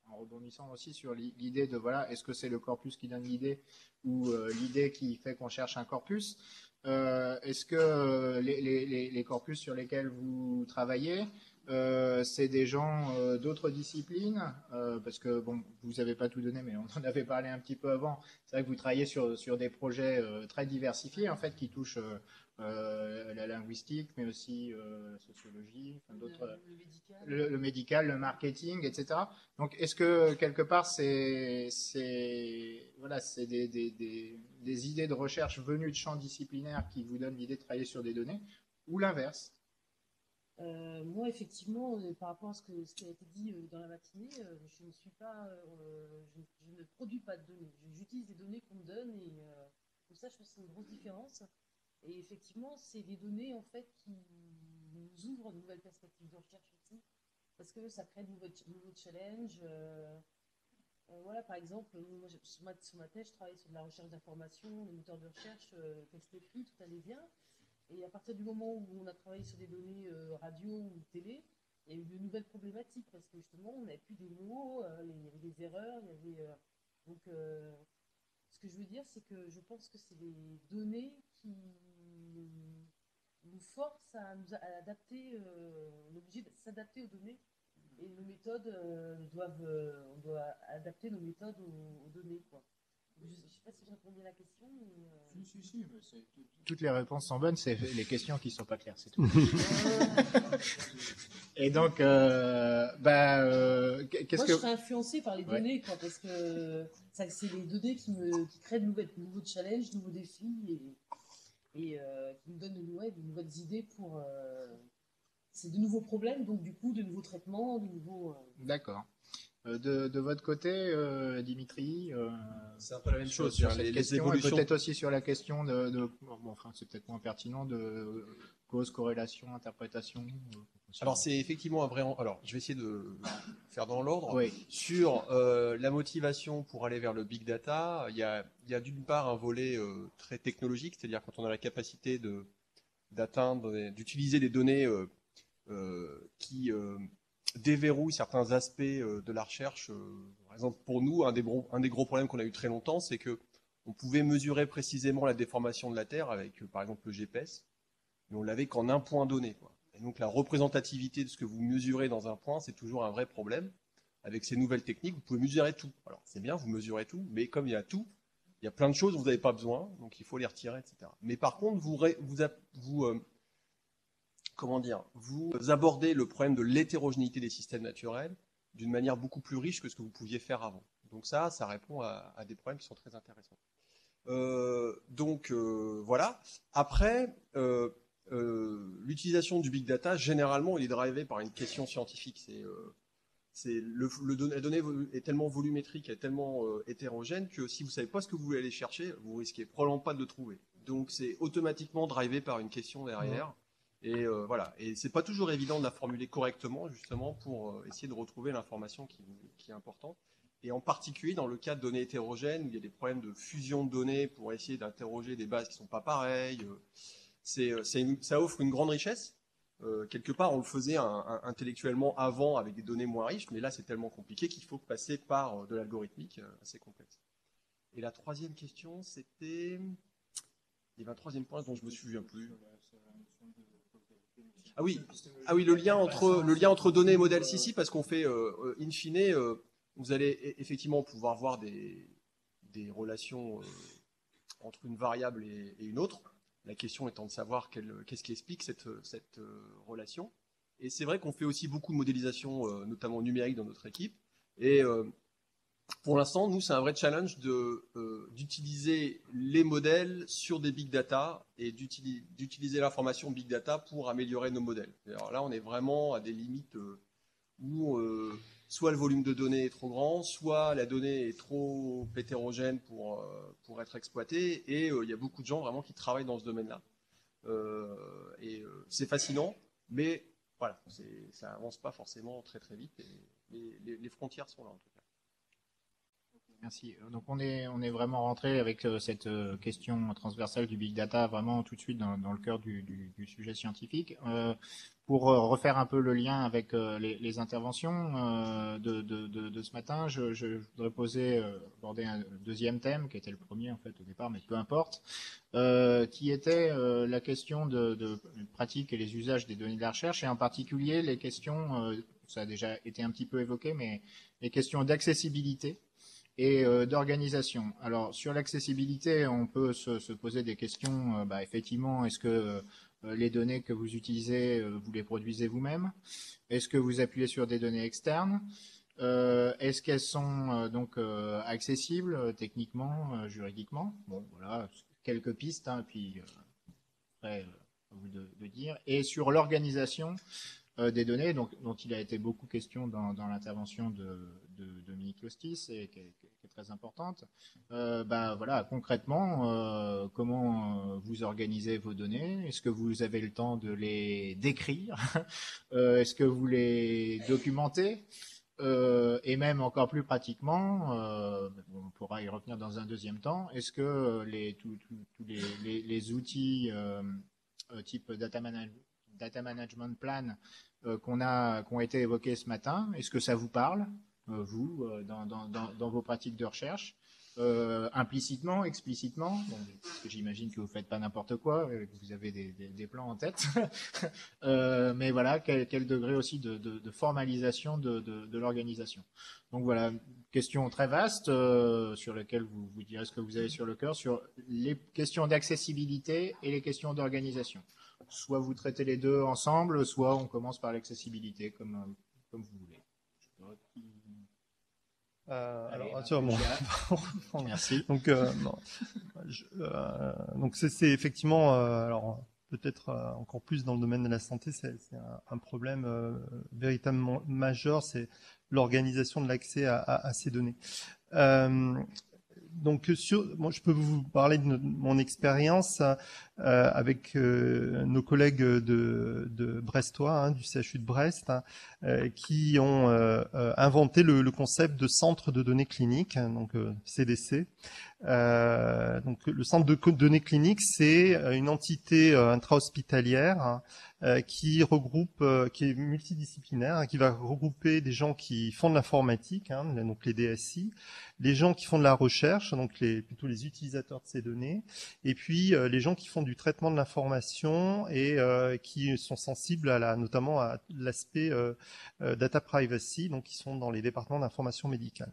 En rebondissant aussi sur l'idée de voilà, est-ce que c'est le corpus qui donne l'idée ou l'idée qui fait qu'on cherche un corpus? Est-ce que les corpus sur lesquels vous travaillez, c'est des gens d'autres disciplines parce que bon, vous n'avez pas tout donné, mais on en avait parlé un petit peu avant. C'est vrai que vous travaillez sur des projets très diversifiés en fait qui touchent la linguistique, mais aussi la sociologie, d'autres, le médical, le marketing, etc. Donc, est-ce que quelque part c'est des idées de recherche venues de champs disciplinaires qui vous donnent l'idée de travailler sur des données, ou l'inverse? Moi, effectivement, par rapport à ce qui a été dit dans la matinée, je ne suis pas, je ne produis pas de données. J'utilise des données qu'on me donne et pour ça, je pense que c'est une grosse différence. Et effectivement, c'est des données en fait qui nous ouvrent de nouvelles perspectives de recherche aussi, parce que ça crée de nouveaux challenges. Voilà, par exemple, moi, sur ma thèse, je travaille sur de la recherche d'information, les moteurs de recherche, texte écrit, tout allait bien. Et à partir du moment où on a travaillé sur des données radio ou télé, il y a eu de nouvelles problématiques parce que justement, on n'avait plus des mots, il y avait des erreurs, il y avait donc ce que je veux dire, c'est que je pense que c'est des données qui nous forcent à adapter, on est obligé de s'adapter aux données et nos méthodes on doit adapter nos méthodes aux données, quoi. Je ne sais pas si je réponds bien à la question. Mais Si, mais toutes les réponses sont bonnes, c'est les questions qui ne sont pas claires, c'est tout. Et donc, qu'est-ce moi, je serais influencée par les données, quoi, parce que c'est les données qui créent de nouveaux challenges, de nouveaux défis et qui nous donnent de nouvelles idées pour. C'est de nouveaux problèmes, donc du coup, de nouveaux traitements, de nouveaux. D'accord. De votre côté, Dimitri, c'est un peu la même chose sur sur cette les question, évolutions. et peut-être aussi sur la question c'est peut-être moins pertinent de cause, corrélation, interprétation. Alors c'est effectivement un vrai. Alors je vais essayer de faire dans l'ordre. Oui. Sur la motivation pour aller vers le big data, il y a d'une part un volet très technologique, c'est-à-dire quand on a la capacité d'utiliser des données qui déverrouille certains aspects de la recherche. Par exemple, pour nous, un des gros problèmes qu'on a eu très longtemps, c'est que on pouvait mesurer précisément la déformation de la Terre avec, par exemple, le GPS, mais on l'avait qu'en un point donné, quoi. Et donc la représentativité de ce que vous mesurez dans un point, c'est toujours un vrai problème. Avec ces nouvelles techniques, vous pouvez mesurer tout. Alors c'est bien, vous mesurez tout, mais comme il y a tout, il y a plein de choses dont vous n'avez pas besoin, donc il faut les retirer, etc. Mais par contre, vous abordez le problème de l'hétérogénéité des systèmes naturels d'une manière beaucoup plus riche que ce que vous pouviez faire avant. Donc ça répond à des problèmes qui sont très intéressants. Voilà. Après, l'utilisation du big data, généralement, il est drivé par une question scientifique. La donnée est tellement volumétrique et tellement hétérogène que si vous ne savez pas ce que vous voulez aller chercher, vous risquez probablement pas de le trouver. Donc c'est automatiquement drivé par une question derrière. Et voilà. Et c'est pas toujours évident de la formuler correctement, justement, pour essayer de retrouver l'information qui est importante. Et en particulier dans le cas de données hétérogènes, où il y a des problèmes de fusion de données pour essayer d'interroger des bases qui ne sont pas pareilles. Ça offre une grande richesse. Quelque part, on le faisait intellectuellement avant avec des données moins riches, mais là, c'est tellement compliqué qu'il faut passer par de l'algorithmique assez complexe. Et la troisième question, c'était... Il y avait un troisième point dont je me souviens plus. Ah oui, le lien entre données et modèles. Si, parce qu'on fait, in fine, vous allez effectivement pouvoir voir des relations entre une variable et une autre. La question étant de savoir qu'est-ce qui explique cette relation. Et c'est vrai qu'on fait aussi beaucoup de modélisation, notamment numérique, dans notre équipe. Et pour l'instant, nous, c'est un vrai challenge d'utiliser les modèles sur des big data et d'utiliser l'information big data pour améliorer nos modèles. Alors là, on est vraiment à des limites où soit le volume de données est trop grand, soit la donnée est trop hétérogène pour être exploitée, et il y a beaucoup de gens vraiment qui travaillent dans ce domaine-là. C'est fascinant, mais voilà, ça avance pas forcément très très vite, et les frontières sont là en tout cas. Merci. Donc on est vraiment rentré avec cette question transversale du big data vraiment tout de suite dans le cœur du sujet scientifique. Pour refaire un peu le lien avec les interventions de ce matin, je voudrais aborder un deuxième thème qui était le premier en fait au départ, mais peu importe, qui était la question de pratique et les usages des données de la recherche, et en particulier les questions, ça a déjà été un petit peu évoqué, mais les questions d'accessibilité et d'organisation. Alors sur l'accessibilité, on peut se poser des questions. Effectivement, est-ce que les données que vous utilisez, vous les produisez vous-même? Est-ce que vous appuyez sur des données externes? Est-ce qu'elles sont donc accessibles techniquement, juridiquement? Bon, voilà, quelques pistes, hein, puis après, à vous de dire. Et sur l'organisation des données, dont il a été beaucoup question dans l'intervention de Dominique Lostis, et qui est très importante. Voilà, concrètement, comment vous organisez vos données? Est-ce que vous avez le temps de les décrire? Est-ce que vous les documentez? Et même encore plus pratiquement, on pourra y revenir dans un deuxième temps, est-ce que tous les outils type data management plan qui ont été évoqués ce matin, est-ce que ça vous parle, vous, dans vos pratiques de recherche, implicitement, explicitement, parce que j'imagine que vous ne faites pas n'importe quoi, que vous avez des plans en tête, mais voilà, quel degré aussi de formalisation de l'organisation. Donc voilà, question très vaste sur laquelle vous direz ce que vous avez sur le cœur, sur les questions d'accessibilité et les questions d'organisation. Soit vous traitez les deux ensemble, soit on commence par l'accessibilité, comme vous voulez. Merci. Donc c'est effectivement, alors peut-être encore plus dans le domaine de la santé, c'est un problème véritablement majeur, c'est l'organisation de l'accès à ces données. Donc, moi, je peux vous parler de mon expérience avec nos collègues de Brestois, hein, du CHU de Brest, qui ont inventé le concept de centre de données cliniques, donc CDC, Donc le centre de données cliniques, c'est une entité intra-hospitalière qui regroupe, qui est multidisciplinaire, qui va regrouper des gens qui font de l'informatique, donc les DSI, les gens qui font de la recherche, donc plutôt les utilisateurs de ces données, et puis les gens qui font du traitement de l'information et qui sont sensibles notamment à l'aspect data privacy, donc qui sont dans les départements d'information médicale.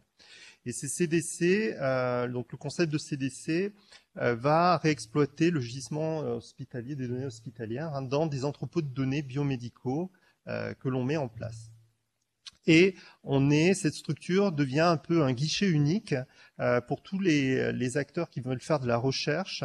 Et ces CDC, donc le concept de CDC va réexploiter le gisement hospitalier des données hospitalières dans des entrepôts de données biomédicaux que l'on met en place. Et cette structure devient un peu un guichet unique pour tous les acteurs qui veulent faire de la recherche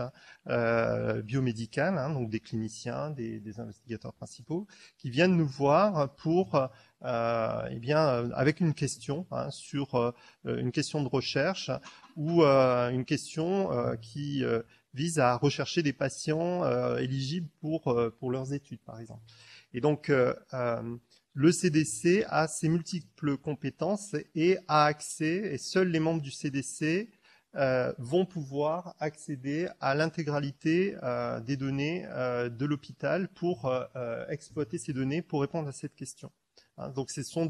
biomédicale, donc des cliniciens, des investigateurs principaux, qui viennent nous voir pour avec une question sur une question de recherche ou une question qui vise à rechercher des patients éligibles pour leurs études, par exemple. Et donc, le CDC a ses multiples compétences et a accès, et seuls les membres du CDC vont pouvoir accéder à l'intégralité des données de l'hôpital pour exploiter ces données pour répondre à cette question. Donc, ce sont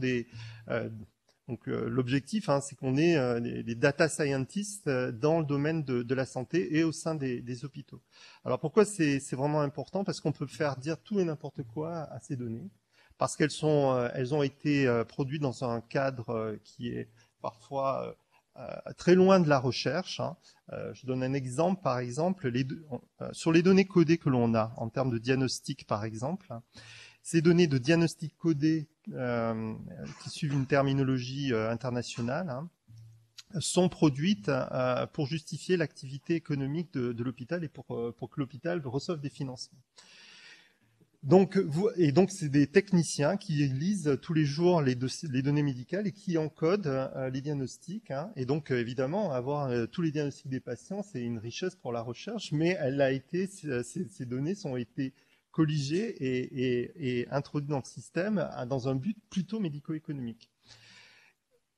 l'objectif, c'est qu'on ait des data scientists dans le domaine de la santé et au sein des hôpitaux. Alors, pourquoi c'est vraiment important? Parce qu'on peut faire dire tout et n'importe quoi à ces données. Parce qu'elles ont été produites dans un cadre qui est parfois très loin de la recherche. Je donne un exemple, par exemple, sur les données codées que l'on a en termes de diagnostic, par exemple. Ces données de diagnostic codées qui suivent une terminologie internationale sont produites pour justifier l'activité économique de l'hôpital et pour que l'hôpital reçoive des financements. Donc, c'est des techniciens qui lisent tous les jours les données médicales et qui encodent les diagnostics. Et donc, évidemment, avoir tous les diagnostics des patients, c'est une richesse pour la recherche, mais ces données ont été colligées et introduites dans le système dans un but plutôt médico-économique.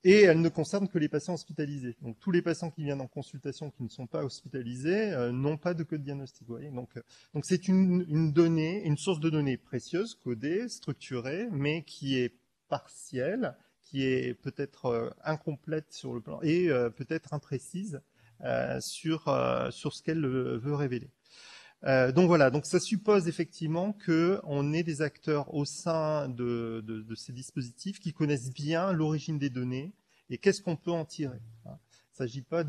Et elle ne concerne que les patients hospitalisés. Donc tous les patients qui viennent en consultation qui ne sont pas hospitalisés n'ont pas de code diagnostic. Vous voyez, donc c'est une source de données précieuse, codée, structurée, mais qui est partielle, qui est peut-être incomplète sur le plan et peut-être imprécise sur ce qu'elle veut révéler. Donc voilà, donc ça suppose effectivement qu'on ait des acteurs au sein de ces dispositifs qui connaissent bien l'origine des données et qu'est-ce qu'on peut en tirer. Il ne s'agit pas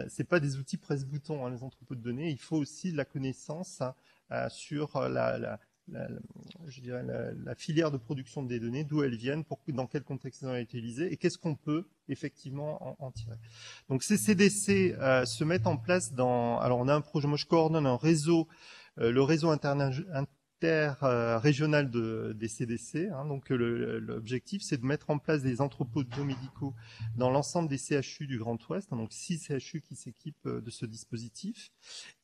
c'est pas des outils presse-bouton, les entrepôts de données. Il faut aussi de la connaissance sur la filière de production des données, d'où elles viennent, dans quel contexte elles ont été utilisées et qu'est-ce qu'on peut effectivement en tirer. Donc ces CDC se mettent en place alors on a un projet, moi je coordonne un réseau, le réseau interrégional des CDC. Donc l'objectif c'est de mettre en place des entrepôts biomédicaux dans l'ensemble des CHU du Grand Ouest, donc 6 CHU qui s'équipent de ce dispositif,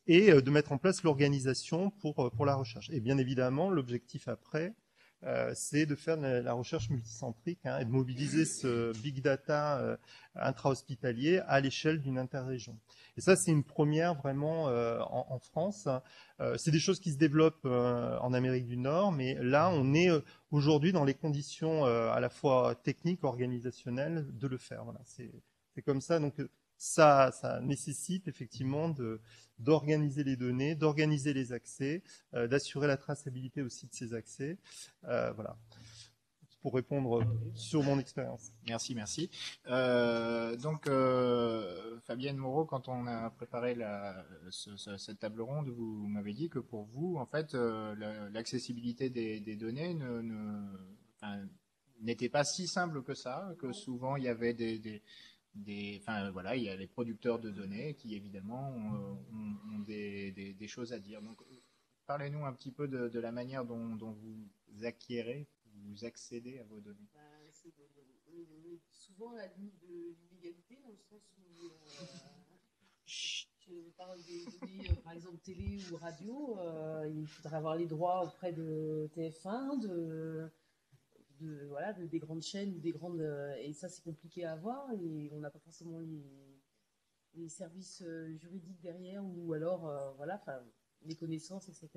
et de mettre en place l'organisation pour la recherche. Et bien évidemment, l'objectif après, c'est de faire de la recherche multicentrique et de mobiliser ce big data intra-hospitalier à l'échelle d'une interrégion. Et ça, c'est une première vraiment en France. C'est des choses qui se développent en Amérique du Nord, mais là, on est aujourd'hui dans les conditions à la fois techniques, organisationnelles de le faire. Voilà, c'est comme ça. Donc, ça nécessite effectivement d'organiser les données, d'organiser les accès, d'assurer la traçabilité aussi de ces accès. Voilà, pour répondre sur mon expérience. Merci. Fabienne Moreau, quand on a préparé cette table ronde, vous m'avez dit que pour vous, en fait, l'accessibilité des données n'était pas si simple que ça, que souvent il y avait il y a les producteurs de données qui évidemment ont des choses à dire. Donc, parlez-nous un petit peu de la manière dont vous acquérez, vous accédez à vos données. Souvent à la limite de l'illégalité, dans le sens où je parle des données, par exemple télé ou radio, il faudrait avoir les droits auprès de TF1, des grandes chaînes ou des grandes, et ça c'est compliqué à avoir et on n'a pas forcément des services juridiques derrière, ou alors voilà, enfin les connaissances, etc.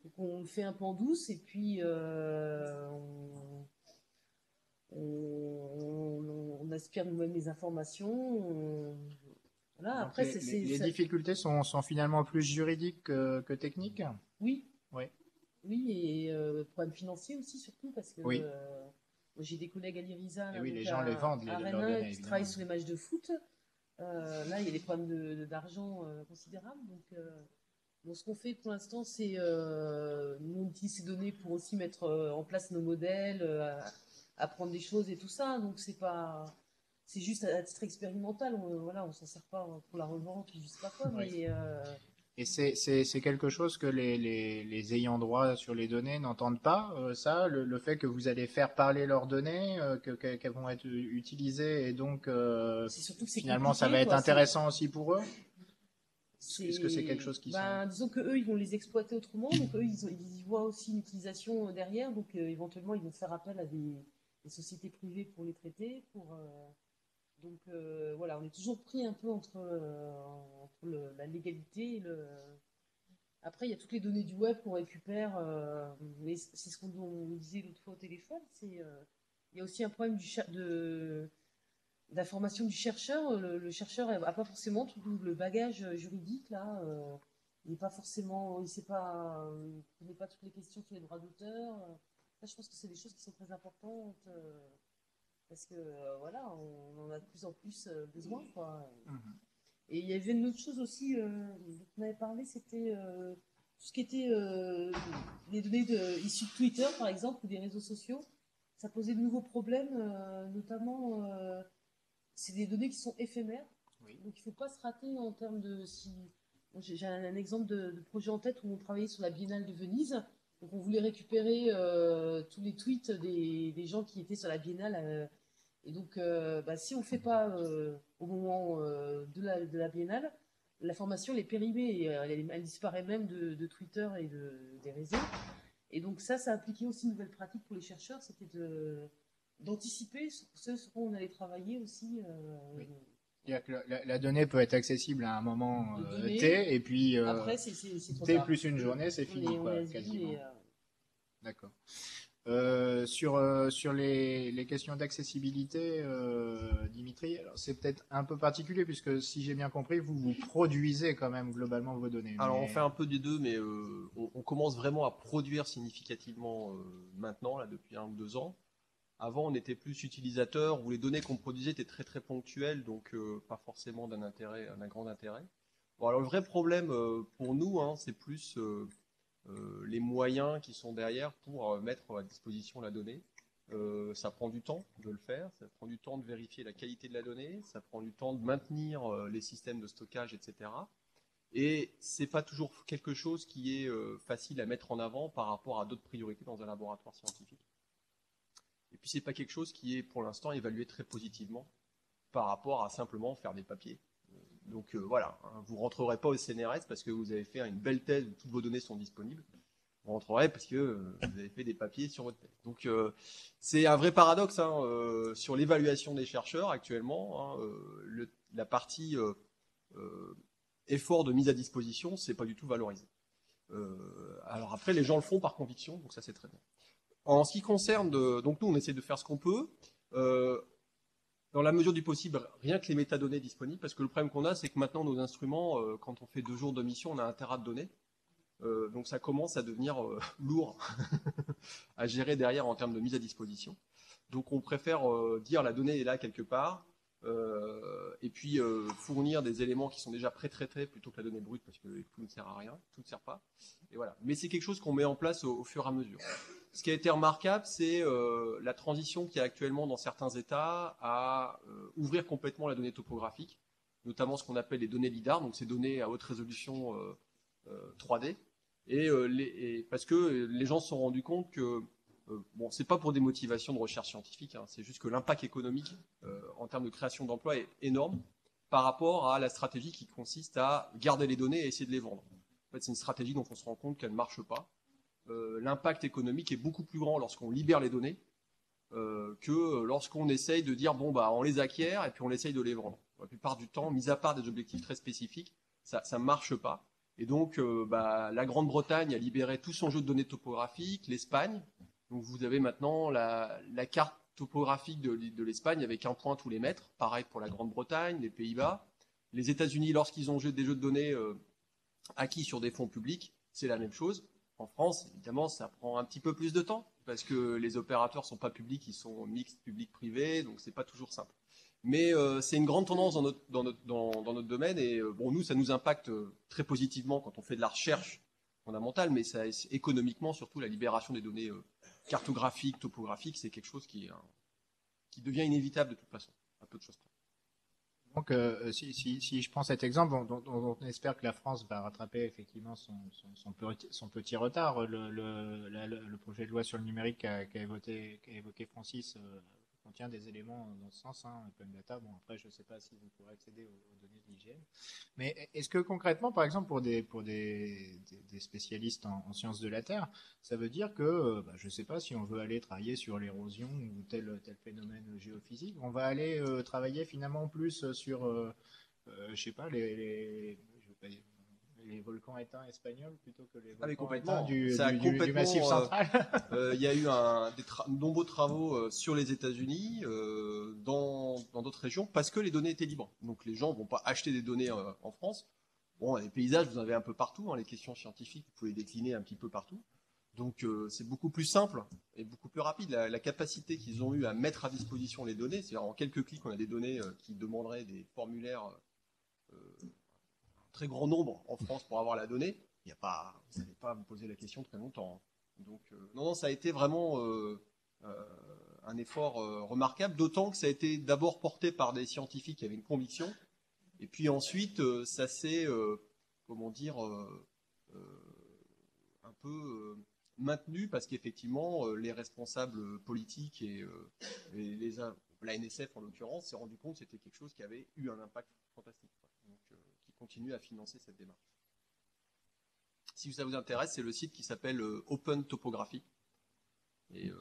Donc on le fait un peu en douce, et puis on aspire nous-mêmes les informations. Voilà, Donc après, les difficultés sont finalement plus juridiques que techniques. Oui, Oui. oui, et problème financier aussi, surtout, parce que Oui. moi, j'ai des collègues à l'IRISA, Et oui, donc les gens les vendent, à leurs Rennes, données, qui travaillent évidemment. sur les matchs de foot. Là, il y a des problèmes d'argent considérables. Donc, ce qu'on fait pour l'instant, c'est nous, on utilise ces données pour aussi mettre en place nos modèles, apprendre des choses et tout ça. Donc, c'est juste à titre expérimental. Voilà, on s'en sert pas pour la revente ou je sais pas quoi, Oui. mais Et c'est quelque chose que les ayants droit sur les données n'entendent pas, ça, le fait que vous allez faire parler leurs données, qu'elles vont être utilisées, et donc c'est surtout que c'est finalement ça compliqué, va être quoi. intéressant aussi pour eux. Est-ce que c'est quelque chose qui Disons que eux, ils vont les exploiter autrement, donc eux, ils y voient aussi une utilisation derrière, donc éventuellement, ils vont faire appel à des sociétés privées pour les traiter, donc voilà, on est toujours pris un peu entre la légalité et le. Après, il y a toutes les données du web qu'on récupère, mais c'est ce qu'on disait l'autre fois au téléphone, il y a aussi un problème d'information du chercheur. Le chercheur n'a pas forcément tout le bagage juridique là. Il n'est pas forcément, il sait pas, il connaît pas toutes les questions sur les droits d'auteur. Ça, je pense que c'est des choses qui sont très importantes parce que voilà, on en a de plus en plus besoin, quoi. Mhm. Et il y avait une autre chose aussi dont on avait parlé, c'était tout ce qui était les données issues de Twitter, par exemple, ou des réseaux sociaux. Ça posait de nouveaux problèmes, notamment c'est des données qui sont éphémères. Oui. Donc il ne faut pas se rater en termes de si. Bon, j'ai un exemple de projet en tête où on travaillait sur la Biennale de Venise. Donc on voulait récupérer tous les tweets des gens qui étaient sur la Biennale. Et donc si on ne le fait pas au moment de la Biennale, l'information elle est périmée et elle disparaît même de Twitter et des réseaux. Et donc ça a impliqué aussi une nouvelle pratique pour les chercheurs, c'était d'anticiper ce sur quoi on allait travailler aussi. Oui. C'est-à-dire que la donnée peut être accessible à un moment données, T, et puis après c'est trop T tard. plus une journée, c'est fini, On quoi, est quasiment. et, D'accord. Sur les questions d'accessibilité, Dimitri, alors c'est peut-être un peu particulier puisque si j'ai bien compris, vous produisez quand même globalement vos données. Alors on fait un peu des deux, mais on commence vraiment à produire significativement maintenant, là, depuis 1 ou 2 ans. Avant, on était plus utilisateur, où les données qu'on produisait étaient très très ponctuelles, donc pas forcément d'un grand intérêt. Bon, alors le vrai problème pour nous, hein, c'est plus les moyens qui sont derrière pour mettre à disposition la donnée. Ça prend du temps de le faire, ça prend du temps de vérifier la qualité de la donnée, ça prend du temps de maintenir les systèmes de stockage, etc. Et c'est pas toujours quelque chose qui est facile à mettre en avant par rapport à d'autres priorités dans un laboratoire scientifique. Et puis c'est pas quelque chose qui est pour l'instant évalué très positivement par rapport à simplement faire des papiers. Donc voilà, hein, vous rentrerez pas au CNRS parce que vous avez fait une belle thèse où toutes vos données sont disponibles. Vous rentrerez parce que vous avez fait des papiers sur votre thèse. Donc c'est un vrai paradoxe hein, sur l'évaluation des chercheurs actuellement. Hein, la partie effort de mise à disposition, c'est pas du tout valorisé. Alors après, les gens le font par conviction, donc ça c'est très bien. En ce qui concerne, donc nous on essaie de faire ce qu'on peut. Dans la mesure du possible, rien que les métadonnées disponibles, parce que le problème qu'on a, c'est que maintenant nos instruments, quand on fait 2 jours de mission, on a 1 téra de données. Donc ça commence à devenir lourd à gérer derrière en termes de mise à disposition. Donc on préfère dire la donnée est là quelque part, et puis fournir des éléments qui sont déjà pré-traités plutôt que la donnée brute, parce que tout ne sert à rien, tout ne sert pas. Et voilà. Mais c'est quelque chose qu'on met en place au fur et à mesure. Ce qui a été remarquable, c'est la transition qu'il y a actuellement dans certains États à ouvrir complètement la donnée topographique, notamment ce qu'on appelle les données LIDAR, donc ces données à haute résolution 3D, et parce que les gens se sont rendus compte que bon, c'est pas pour des motivations de recherche scientifique, hein, c'est juste que l'impact économique en termes de création d'emplois est énorme par rapport à la stratégie qui consiste à garder les données et essayer de les vendre. En fait, c'est une stratégie dont on se rend compte qu'elle ne marche pas. L'impact économique est beaucoup plus grand lorsqu'on libère les données que lorsqu'on essaye de dire bon bah on les acquiert et puis on essaye de les vendre. pour la plupart du temps, mis à part des objectifs très spécifiques, ça ne marche pas. Et donc, la Grande-Bretagne a libéré tout son jeu de données topographiques, l'Espagne. Donc, vous avez maintenant la carte topographique de l'Espagne avec un point tous les mètres. Pareil pour la Grande-Bretagne, les Pays-Bas. Les États-Unis, lorsqu'ils ont des jeux de données acquis sur des fonds publics, c'est la même chose. En France, évidemment, ça prend un petit peu plus de temps parce que les opérateurs ne sont pas publics, ils sont mixtes public-privé, donc c'est pas toujours simple. Mais c'est une grande tendance dans notre domaine et nous, ça nous impacte très positivement quand on fait de la recherche fondamentale, mais ça, économiquement, surtout la libération des données cartographiques, topographiques, c'est quelque chose qui devient inévitable de toute façon, à peu de choses près. Donc, si je prends cet exemple, dont on espère que la France va rattraper effectivement son petit retard, le projet de loi sur le numérique qu'a évoqué Francis contient des éléments dans ce sens, hein, open data. Bon, après, je ne sais pas si vous pourrez accéder aux données de l'IGN. Mais est-ce que concrètement, par exemple, pour des spécialistes en sciences de la Terre, ça veut dire que, je ne sais pas, si on veut aller travailler sur l'érosion ou tel phénomène géophysique, on va aller travailler finalement plus sur, je sais pas, je veux pas dire, les volcans éteints espagnols plutôt que les volcans éteints du Massif central. Il y a eu de nombreux travaux sur les États-Unis, dans d'autres régions, parce que les données étaient libres. Donc les gens ne vont pas acheter des données en France. Bon, les paysages, vous en avez un peu partout, hein, les questions scientifiques, vous pouvez décliner un petit peu partout. Donc c'est beaucoup plus simple et beaucoup plus rapide. La capacité qu'ils ont eu à mettre à disposition les données, c'est-à-dire en quelques clics, on a des données qui demanderaient des formulaires très grand nombre en France pour avoir la donnée. Vous n'allez pas à vous poser la question très longtemps. Donc, non, ça a été vraiment un effort remarquable, d'autant que ça a été d'abord porté par des scientifiques qui avaient une conviction, et puis ensuite, ça s'est, un peu maintenu, parce qu'effectivement, les responsables politiques et la NSF en l'occurrence, s'est rendu compte que c'était quelque chose qui avait eu un impact fantastique. Donc, qui continue à financer cette démarche. Si ça vous intéresse, c'est le site qui s'appelle Open Topography et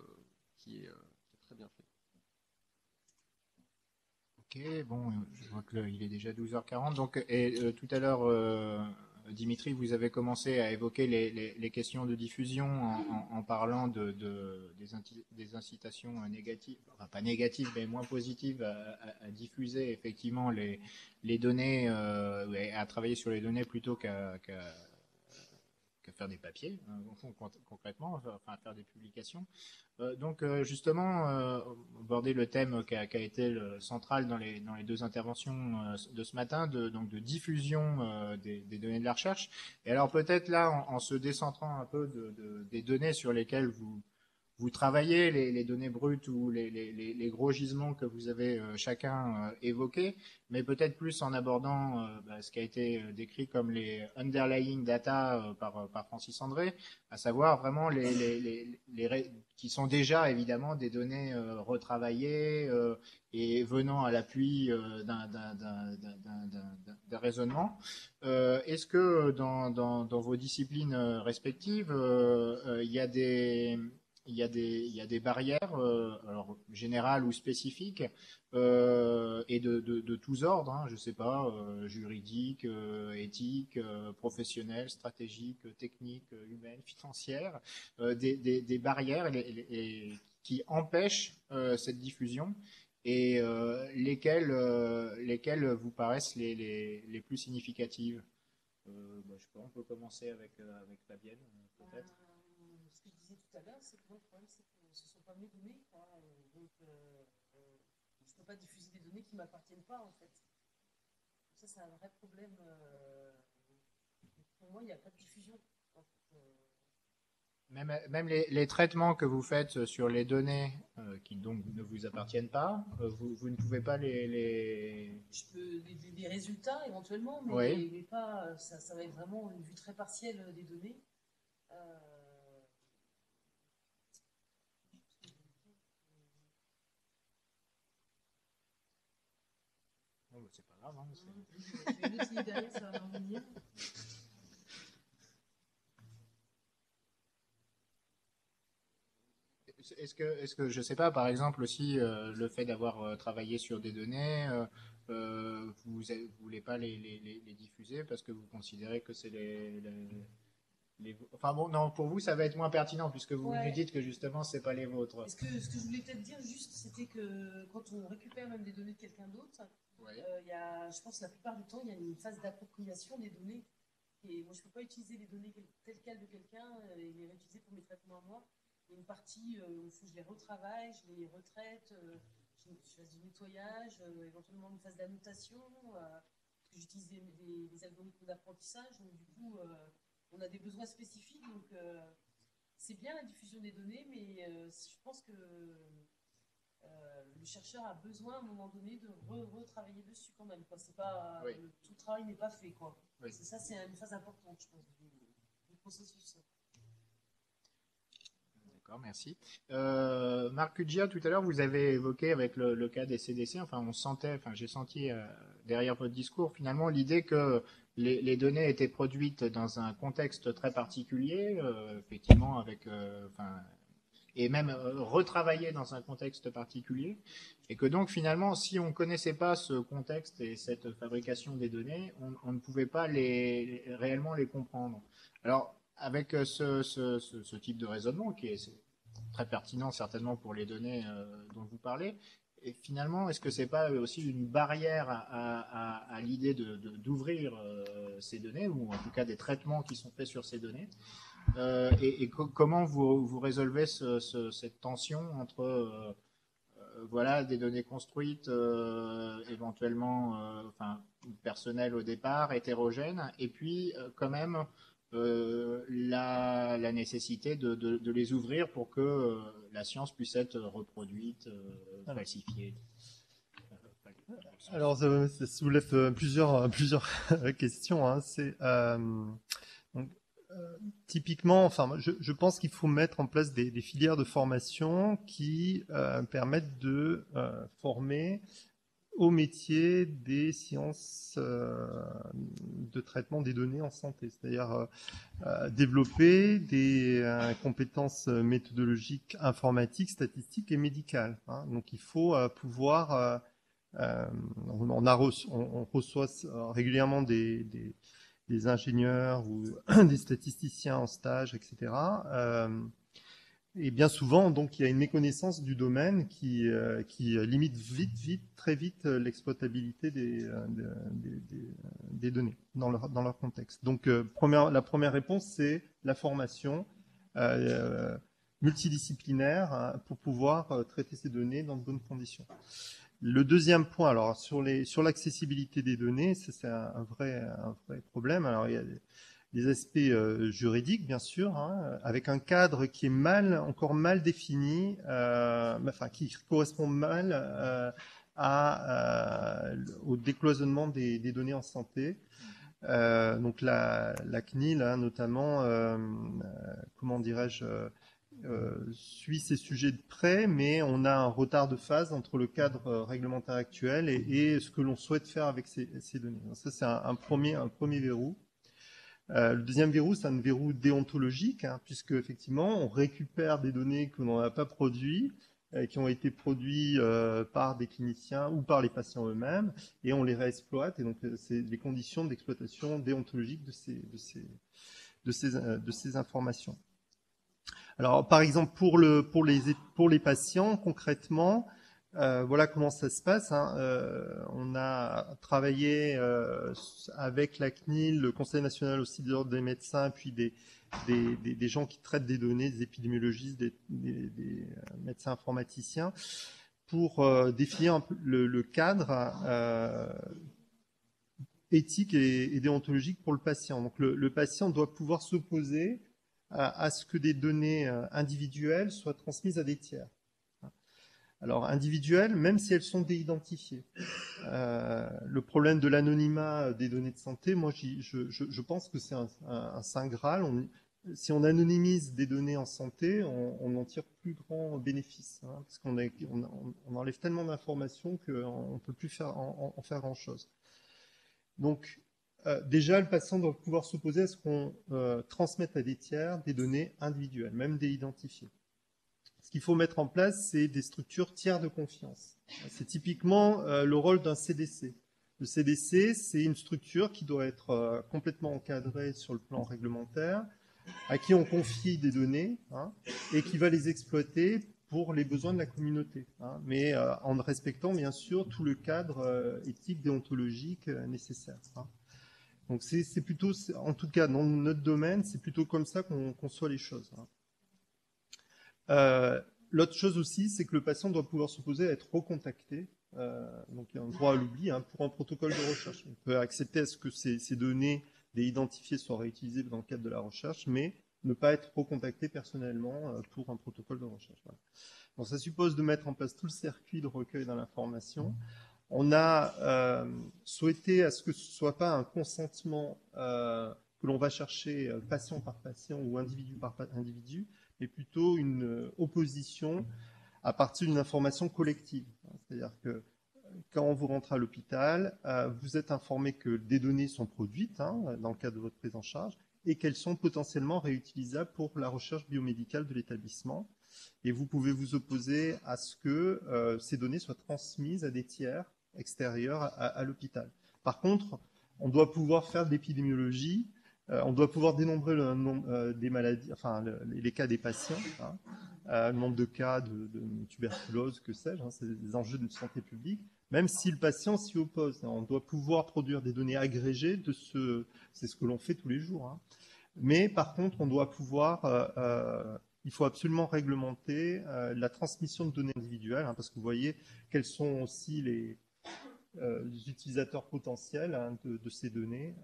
qui est très bien fait. Ok, bon, je vois qu'il est déjà 12h40. Donc, tout à l'heure, Dimitri, vous avez commencé à évoquer les questions de diffusion en parlant des incitations négatives, enfin pas négatives, mais moins positives à diffuser effectivement les données, à travailler sur les données plutôt qu'à faire des papiers, concrètement, enfin à faire des publications. Donc justement, aborder le thème qui a été central dans les deux interventions de ce matin, donc de diffusion des données de la recherche. Et alors peut-être là, en se décentrant un peu des données sur lesquelles vous travaillez, les données brutes ou les gros gisements que vous avez chacun évoqués, mais peut-être plus en abordant ce qui a été décrit comme les underlying data par Francis André, à savoir vraiment qui sont déjà évidemment des données retravaillées et venant à l'appui d'un raisonnement. Est-ce que dans vos disciplines respectives, il y a des barrières, alors générales ou spécifiques, et de tous ordres, hein, je ne sais pas, juridiques, éthiques, professionnelles, stratégiques, techniques, humaines, financières, des barrières qui empêchent cette diffusion et lesquelles vous paraissent les plus significatives. Je sais pas, on peut commencer avec Fabienne, peut-être. Ce que je disais tout à l'heure, c'est que le problème, c'est que ce ne sont pas mes données, quoi. Donc, je ne peux pas diffuser des données qui ne m'appartiennent pas, en fait. Ça, c'est un vrai problème. Pour moi, il n'y a pas de diffusion. Donc, même les traitements que vous faites sur les données qui donc ne vous appartiennent pas, vous ne pouvez pas Je peux des résultats éventuellement, mais, oui. mais pas. Ça va être vraiment une vue très partielle des données. Bon, c'est pas grave. Hein, je vais l'utiliser derrière, ça va revenir. Est-ce que je sais pas, par exemple aussi le fait d'avoir travaillé sur des données, vous voulez pas les diffuser parce que vous considérez que c'est Enfin bon, non, pour vous, ça va être moins pertinent puisque vous nous dites que justement, c'est pas les vôtres. Ce que je voulais peut-être dire juste, c'était que quand on récupère même des données de quelqu'un d'autre, je pense que la plupart du temps, il y a une phase d'appropriation des données. Et moi, je ne peux pas utiliser les données telles quelles de quelqu'un et les réutiliser pour mes traitements à moi. Il y a une partie, il faut que je les retravaille, je les retraite, je fasse du nettoyage, éventuellement une phase d'annotation, parce que j'utilise des algorithmes d'apprentissage. Donc, du coup, on a des besoins spécifiques. Donc, c'est bien la diffusion des données, mais je pense que le chercheur a besoin à un moment donné de retravailler dessus quand même. Quoi. Pas, tout le travail n'est pas fait. Quoi. Oui. Ça, c'est une phase importante, je pense, du processus. D'accord, merci. Marc Cuggia, tout à l'heure, vous avez évoqué avec le cas des CDC, j'ai senti derrière votre discours finalement l'idée que les données étaient produites dans un contexte très particulier, effectivement, et même retravaillées dans un contexte particulier, et que donc finalement, si on ne connaissait pas ce contexte et cette fabrication des données, on ne pouvait pas réellement les comprendre. Alors, avec ce type de raisonnement qui est très pertinent certainement pour les données dont vous parlez, et finalement, est-ce que c'est pas aussi une barrière à l'idée d'ouvrir ces données, ou en tout cas des traitements qui sont faits sur ces données, comment vous résolvez cette tension entre voilà, des données construites, éventuellement personnelles au départ, hétérogènes, et puis quand même la nécessité de les ouvrir pour que la science puisse être reproduite, falsifiée. Alors, ça soulève plusieurs questions. Hein. Typiquement, je pense qu'il faut mettre en place des filières de formation qui permettent de former au métier des sciences de traitement des données en santé, c'est-à-dire développer des compétences méthodologiques, informatiques, statistiques et médicales. Hein. Donc, il faut pouvoir... on reçoit régulièrement des ingénieurs ou des statisticiens en stage, etc. Et bien souvent, donc, il y a une méconnaissance du domaine qui limite très vite l'exploitabilité des données dans leur contexte. Donc, la première réponse, c'est la formation multidisciplinaire, hein, pour pouvoir traiter ces données dans de bonnes conditions. Le deuxième point, alors sur l'accessibilité des données, c'est un vrai problème. Alors, il y a des aspects juridiques, bien sûr, hein, avec un cadre qui est encore mal défini, qui correspond mal au décloisonnement des données en santé. Donc la CNIL, hein, notamment, comment dirais-je, suit ces sujets de près, mais on a un retard de phase entre le cadre réglementaire actuel et ce que l'on souhaite faire avec ces données. Donc ça, c'est un premier verrou. Le deuxième verrou, c'est un verrou déontologique, hein, puisque effectivement, on récupère des données que l'on n'a pas produites, qui ont été produites par des cliniciens ou par les patients eux-mêmes, et on les réexploite. Et donc, c'est les conditions d'exploitation déontologique de ces informations. Alors, par exemple, pour les patients, concrètement, voilà comment ça se passe. Hein. On a travaillé avec la CNIL, le Conseil national aussi de l'ordre des médecins, puis des gens qui traitent des données, des épidémiologistes, des médecins informaticiens, pour définir un peu le cadre éthique et déontologique pour le patient. Donc, le patient doit pouvoir s'opposer à ce que des données individuelles soient transmises à des tiers. Alors, individuelles, même si elles sont déidentifiées. Le problème de l'anonymat des données de santé, moi, je pense que c'est un saint Graal. Si on anonymise des données en santé, on n'en tire plus grand bénéfice, hein, parce qu'on enlève tellement d'informations qu'on ne peut plus en faire grand-chose. Donc, déjà, le patient doit pouvoir s'opposer à ce qu'on transmette à des tiers des données individuelles, même déidentifiées. Ce qu'il faut mettre en place, c'est des structures tiers de confiance. C'est typiquement le rôle d'un CDC. Le CDC, c'est une structure qui doit être complètement encadrée sur le plan réglementaire, à qui on confie des données, hein, et qui va les exploiter pour les besoins de la communauté, hein, mais en respectant bien sûr tout le cadre éthique, déontologique nécessaire. Hein. Donc c'est plutôt, en tout cas dans notre domaine, c'est plutôt comme ça qu'on conçoit les choses. Hein. L'autre chose aussi, c'est que le patient doit pouvoir s'opposer à être recontacté. Donc il y a un droit à l'oubli, hein, pour un protocole de recherche. On peut accepter à ce que ces données identifiées soient réutilisées dans le cadre de la recherche, mais ne pas être recontacté personnellement pour un protocole de recherche. Voilà. Donc ça suppose de mettre en place tout le circuit de recueil dans l'information. On a souhaité à ce que ce ne soit pas un consentement que l'on va chercher patient par patient ou individu par individu, mais plutôt une opposition à partir d'une information collective. C'est-à-dire que quand vous rentrez à l'hôpital, vous êtes informé que des données sont produites, hein, dans le cadre de votre prise en charge, et qu'elles sont potentiellement réutilisables pour la recherche biomédicale de l'établissement. Et vous pouvez vous opposer à ce que ces données soient transmises à des tiers extérieurs à l'hôpital. Par contre, on doit pouvoir faire de l'épidémiologie, on doit pouvoir dénombrer le nombre des maladies, enfin les cas des patients, hein, le nombre de cas de tuberculose, que sais-je, hein, c'est des enjeux de santé publique. Même si le patient s'y oppose, on doit pouvoir produire des données agrégées de c'est ce que l'on fait tous les jours. Hein. Mais par contre, on doit pouvoir, il faut absolument réglementer la transmission de données individuelles, hein, parce que vous voyez quels sont aussi les utilisateurs potentiels, hein, de ces données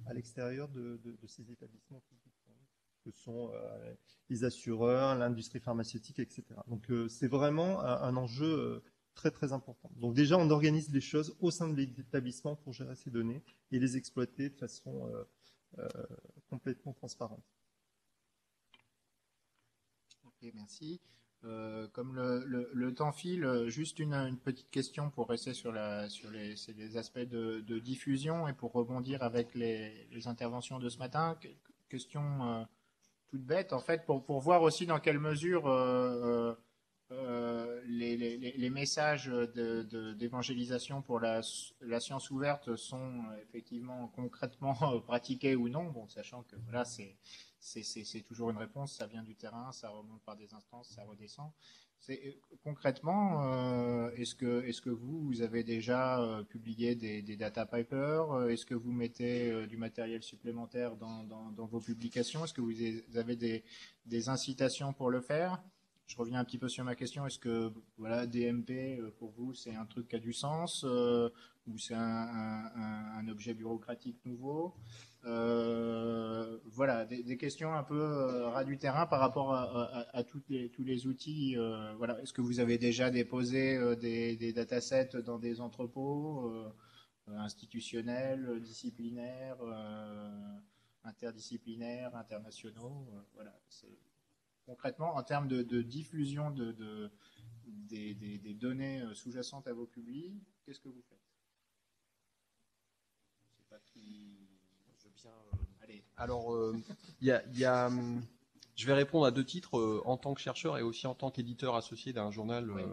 à l'extérieur de ces établissements publics, hein, que sont les assureurs, l'industrie pharmaceutique, etc. Donc c'est vraiment un enjeu très très important. Donc déjà, on organise les choses au sein de l'établissement pour gérer ces données et les exploiter de façon complètement transparente. Ok, merci. Comme le temps file, juste une petite question pour rester sur les aspects de diffusion et pour rebondir avec les interventions de ce matin. Question toute bête, en fait, pour voir aussi dans quelle mesure les messages d'évangélisation pour la science ouverte sont effectivement concrètement pratiqués ou non, bon, sachant que voilà, c'est toujours une réponse, ça vient du terrain, ça remonte par des instances, ça redescend. Concrètement, est-ce que vous avez déjà publié des data papers? Est-ce que vous mettez du matériel supplémentaire dans vos publications? Est-ce que vous avez des incitations pour le faire? Je reviens un petit peu sur ma question. Est-ce que voilà, DMP, pour vous, c'est un truc qui a du sens ou c'est un objet bureaucratique nouveau? Voilà, des questions un peu ras du terrain par rapport à tous les outils. Voilà. Est-ce que vous avez déjà déposé des datasets dans des entrepôts institutionnels, disciplinaires, interdisciplinaires, internationaux? Voilà. Concrètement, en termes de diffusion des données sous-jacentes à vos publics, qu'est-ce que vous faites? Je sais pas qui... Je viens, allez. Alors, je vais répondre à deux titres, en tant que chercheur et aussi en tant qu'éditeur associé d'un journal. Oui.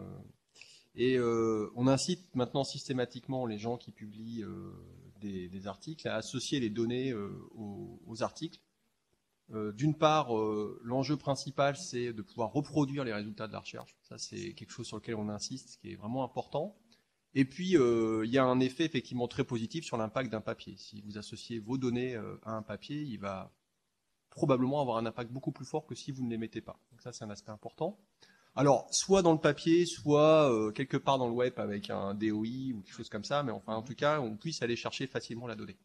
On incite maintenant systématiquement les gens qui publient des articles à associer les données aux articles. D'une part, l'enjeu principal, c'est de pouvoir reproduire les résultats de la recherche. Ça, c'est quelque chose sur lequel on insiste, qui est vraiment important. Et puis, il y a un effet effectivement très positif sur l'impact d'un papier. Si vous associez vos données à un papier, il va probablement avoir un impact beaucoup plus fort que si vous ne les mettez pas. Donc ça, c'est un aspect important. Alors, soit dans le papier, soit quelque part dans le web avec un DOI ou quelque chose comme ça, mais enfin, en tout cas, on puisse aller chercher facilement la donnée.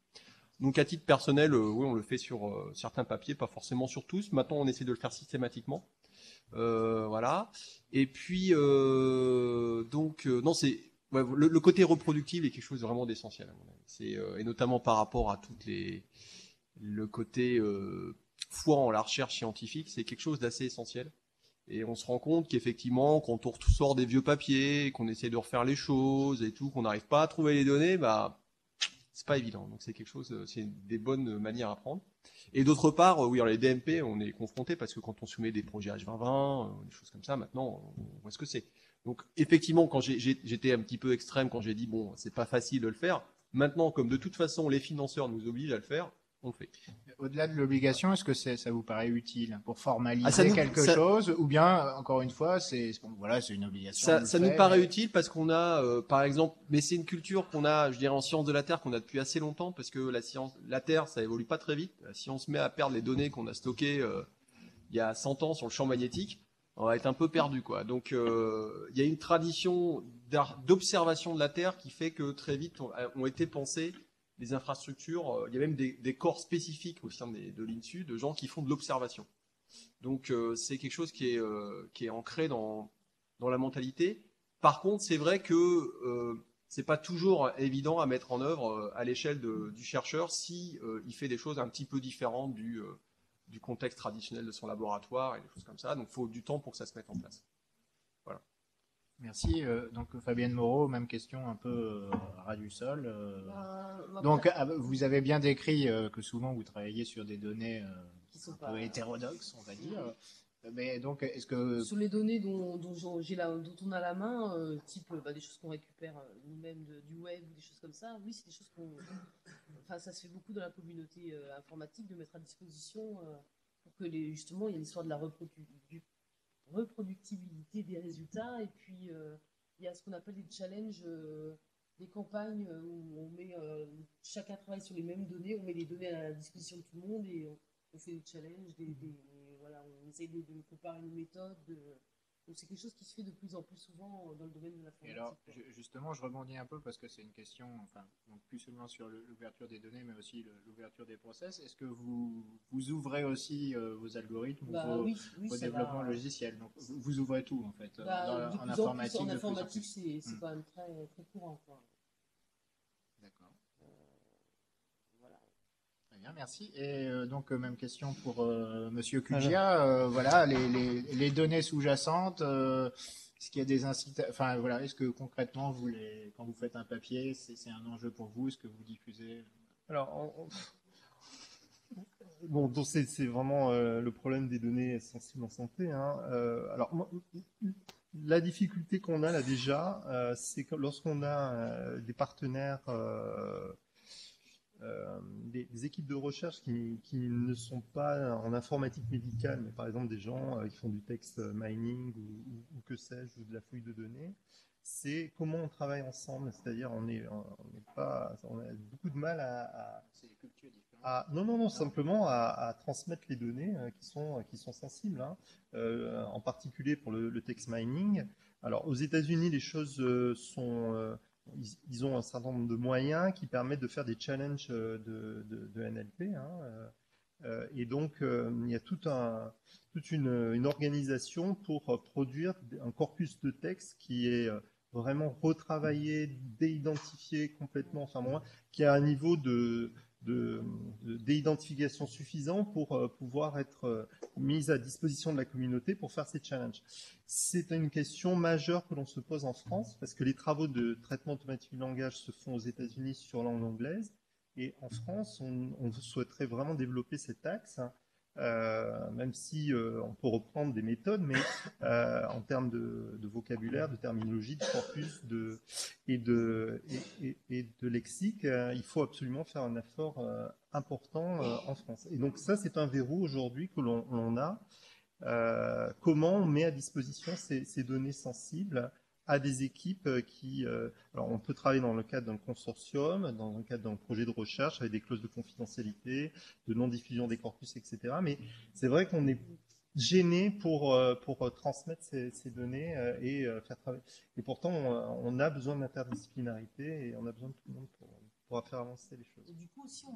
Donc à titre personnel, oui, on le fait sur certains papiers, pas forcément sur tous. Maintenant, on essaie de le faire systématiquement. Voilà. Et puis, non, c'est le côté reproductif est quelque chose de vraiment d'essentiel. Et notamment par rapport à le côté foi en la recherche scientifique, c'est quelque chose d'assez essentiel. Et on se rend compte qu'effectivement, quand on sort des vieux papiers, qu'on essaie de refaire les choses et tout, qu'on n'arrive pas à trouver les données, bah c'est pas évident. Donc c'est quelque chose, c'est des bonnes manières à prendre. Et d'autre part, oui, alors les DMP, on est confronté parce que quand on soumet des projets H2020, des choses comme ça, maintenant, on voit ce que c'est. Donc effectivement, quand j'étais un petit peu extrême quand j'ai dit bon, c'est pas facile de le faire. Maintenant, comme de toute façon les financeurs nous obligent à le faire, on le fait. Au-delà de l'obligation, est-ce que ça vous paraît utile pour formaliser ça chose, ou bien, encore une fois, c'est une obligation. Ça nous paraît utile parce qu'on a, par exemple, mais c'est une culture qu'on a, je dirais, en sciences de la Terre qu'on a depuis assez longtemps, parce que la Terre, ça évolue pas très vite. Si on se met à perdre les données qu'on a stockées il y a 100 ans sur le champ magnétique, on va être un peu perdu, quoi. Donc, il y a une tradition d'observation de la Terre qui fait que très vite ont été pensées des infrastructures. Il y a même des corps spécifiques au sein de l'INSU de gens qui font de l'observation. Donc, c'est quelque chose qui est ancré dans la mentalité. Par contre, c'est vrai que c'est pas toujours évident à mettre en œuvre à l'échelle du chercheur si il fait des choses un petit peu différentes du contexte traditionnel de son laboratoire et des choses comme ça. Donc, il faut du temps pour que ça se mette en place. Voilà. Merci. Donc Fabienne Moreau, même question un peu ras du sol. Donc vous avez bien décrit que souvent vous travaillez sur des données qui sont un peu hétérodoxes, on va dire. Mais donc est-ce que sur les données dont on a la main, type des choses qu'on récupère nous-mêmes du web ou des choses comme ça, oui, c'est des choses enfin ça se fait beaucoup dans la communauté informatique de mettre à disposition pour que justement il y ait l'histoire de la reproductibilité des résultats, et puis il y a ce qu'on appelle des challenges, des campagnes où on met chacun travaille sur les mêmes données, on met les données à la disposition de tout le monde et on fait des challenges, voilà, on essaie de comparer nos méthodes. Donc c'est quelque chose qui se fait de plus en plus souvent dans le domaine de l'informatique. Et alors, justement, je rebondis un peu parce que c'est une question, enfin, donc plus seulement sur l'ouverture des données, mais aussi l'ouverture des process. Est-ce que vous ouvrez aussi vos algorithmes ou vos développements logiciels? Donc, vous ouvrez tout, en fait. En informatique. En informatique, c'est quand même très, très courant, quoi. D'accord. Voilà. Très bien, merci. Et donc, même question pour Monsieur Cugia. Voilà, les données sous-jacentes. Est-ce qu'il y a des incitations, enfin voilà, est-ce que concrètement quand vous faites un papier, c'est un enjeu pour vous, ce que vous diffusez? Alors, bon, donc c'est vraiment le problème des données sensibles en santé, hein. Alors, la difficulté qu'on a là déjà, c'est que lorsqu'on a des partenaires, des équipes de recherche qui ne sont pas en informatique médicale, mais par exemple des gens qui font du text mining ou que sais-je, ou de la fouille de données, c'est comment on travaille ensemble. C'est-à-dire on a beaucoup de mal C'est des cultures différentes. non, simplement à transmettre les données qui sont sensibles, hein, en particulier pour le text mining. Alors aux États-Unis, les choses ils ont un certain nombre de moyens qui permettent de faire des challenges de NLP, hein, et donc il y a toute une organisation pour produire un corpus de texte qui est vraiment retravaillé, déidentifié complètement, enfin moi, qui a un niveau d'identification suffisant pour pouvoir être mise à disposition de la communauté pour faire ces challenges. C'est une question majeure que l'on se pose en France, parce que les travaux de traitement automatique du langage se font aux États-Unis sur langue anglaise, et en France, on souhaiterait vraiment développer cet axe, hein, même si on peut reprendre des méthodes, mais en termes de vocabulaire, de terminologie, de corpus et de lexique, il faut absolument faire un effort important en France. Et donc ça, c'est un verrou aujourd'hui que l'on a. Comment on met à disposition ces données sensibles à des équipes alors on peut travailler dans le cadre d'un consortium, dans le cadre d'un projet de recherche avec des clauses de confidentialité, de non-diffusion des corpus, etc. Mais c'est vrai qu'on est gêné pour transmettre ces données et faire travailler. Et pourtant, on a besoin d'interdisciplinarité et on a besoin de tout le monde pour faire avancer les choses. Et du coup, aussi,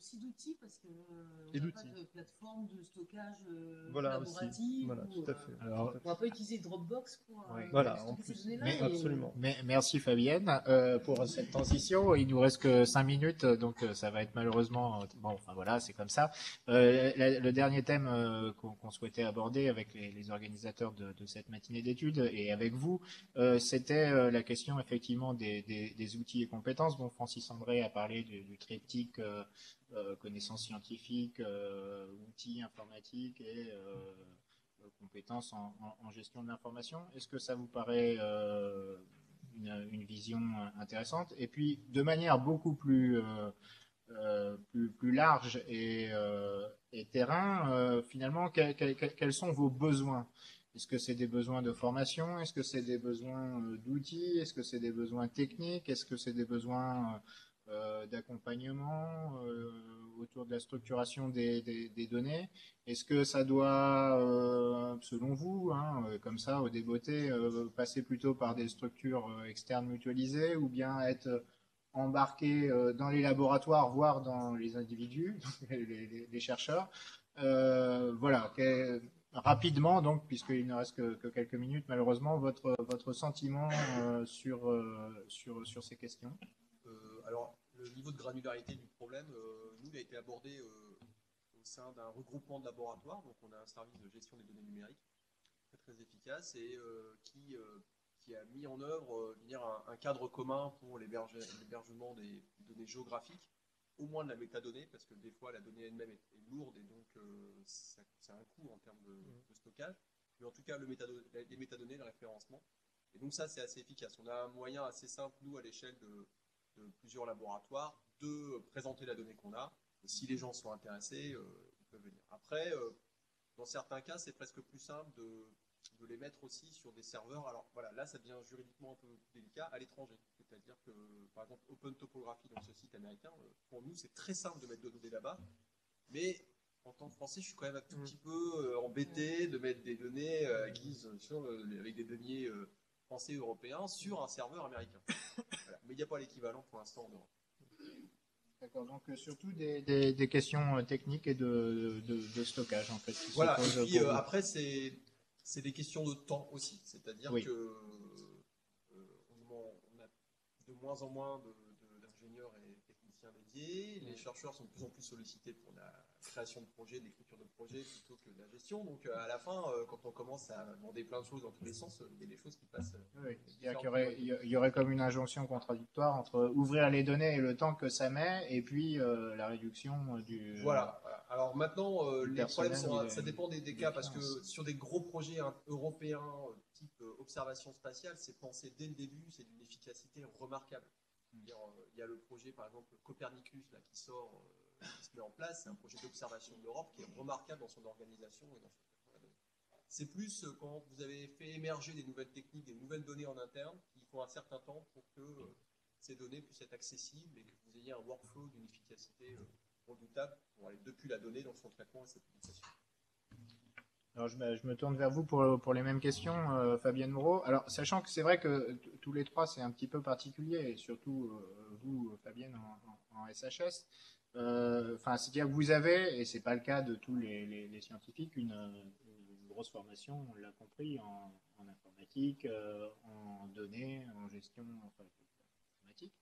aussi d'outils parce que Et on n'a d'outils. pas de plateforme de stockage Voilà collaborative. Voilà, Ou, tout à fait. Alors, Tout à on va pas utiliser Dropbox pour Oui. Voilà, stocker en ces plus. données-là. Mais Absolument. Merci Fabienne pour cette transition. Il nous reste que 5 minutes, donc ça va être malheureusement bon. Enfin voilà, c'est comme ça. Le dernier thème qu'on souhaitait aborder avec les organisateurs de cette matinée d'études et avec vous, c'était la question effectivement des outils et compétences. Bon, Francis André a parlé du triptyque connaissances scientifiques, outils informatiques et compétences en gestion de l'information. Est-ce que ça vous paraît une vision intéressante? Et puis, de manière beaucoup plus large et terrain, finalement, quels sont vos besoins? Est-ce que c'est des besoins de formation? Est-ce que c'est des besoins d'outils? Est-ce que c'est des besoins techniques? Est-ce que c'est des besoins d'accompagnement autour de la structuration des données? Est-ce que ça doit, selon vous, hein, comme ça, au débeauté, passer plutôt par des structures externes mutualisées ou bien être embarqué dans les laboratoires, voire dans les individus, les chercheurs? Voilà. Rapidement, donc, puisqu'il ne reste que quelques minutes, malheureusement, votre sentiment sur ces questions? Alors, le niveau de granularité du problème, nous, il a été abordé au sein d'un regroupement de laboratoires. Donc, on a un service de gestion des données numériques très, très efficace et qui a mis en œuvre un cadre commun pour l'hébergement des données géographiques, au moins de la métadonnée, parce que des fois, la donnée elle-même est lourde et donc ça a un coût en termes de stockage. Mais en tout cas, les métadonnées, le référencement. Et donc, ça, c'est assez efficace. On a un moyen assez simple, nous, à l'échelle de plusieurs laboratoires, de présenter la donnée qu'on a. Et si les gens sont intéressés, ils peuvent venir. Après, dans certains cas, c'est presque plus simple de les mettre aussi sur des serveurs. Alors voilà, là, ça devient juridiquement un peu délicat à l'étranger. C'est-à-dire que, par exemple, Open Topography, donc ce site américain, pour nous, c'est très simple de mettre des données là-bas. Mais en tant que Français, je suis quand même un tout petit peu embêté de mettre des données avec des deniers français européens sur un serveur américain. Voilà. Mais il n'y a pas l'équivalent pour l'instant en Europe. D'accord, donc surtout des questions techniques et de stockage en fait. Voilà, et puis après c'est des questions de temps aussi, c'est-à-dire Oui. que on a de moins en moins d'ingénieurs et techniciens dédiés, les chercheurs sont de plus en plus sollicités pour la création de projets, l'écriture de projets plutôt que de la gestion, donc à la fin, quand on commence à demander plein de choses dans tous les sens, il y a des choses qui passent. Oui. C'est-à-dire qu'il y aurait comme une injonction contradictoire entre ouvrir les données et le temps que ça met, et puis la réduction du. Voilà. Alors maintenant, les problèmes ça dépend des cas, parce que finances. sur des gros projets européens, type observation spatiale, c'est pensé dès le début, c'est d'une efficacité remarquable. Il y a le projet, par exemple, Copernicus, là, qui sort, qui se met en place, c'est un projet d'observation de l'Europe qui est remarquable dans son organisation et dans son traitement de la donnée. C'est plus quand vous avez fait émerger des nouvelles techniques, des nouvelles données en interne, il faut un certain temps pour que ces données puissent être accessibles et que vous ayez un workflow d'une efficacité redoutable pour aller depuis la donnée dans son traitement et sa publication. Alors je me tourne vers vous pour les mêmes questions, Fabienne Moreau. Alors sachant que c'est vrai que tous les trois c'est un petit peu particulier, et surtout vous, Fabienne, en SHS. Enfin, c'est-à-dire que vous avez, et c'est pas le cas de tous les scientifiques, une grosse formation, on l'a compris, en informatique, en données, en gestion informatique.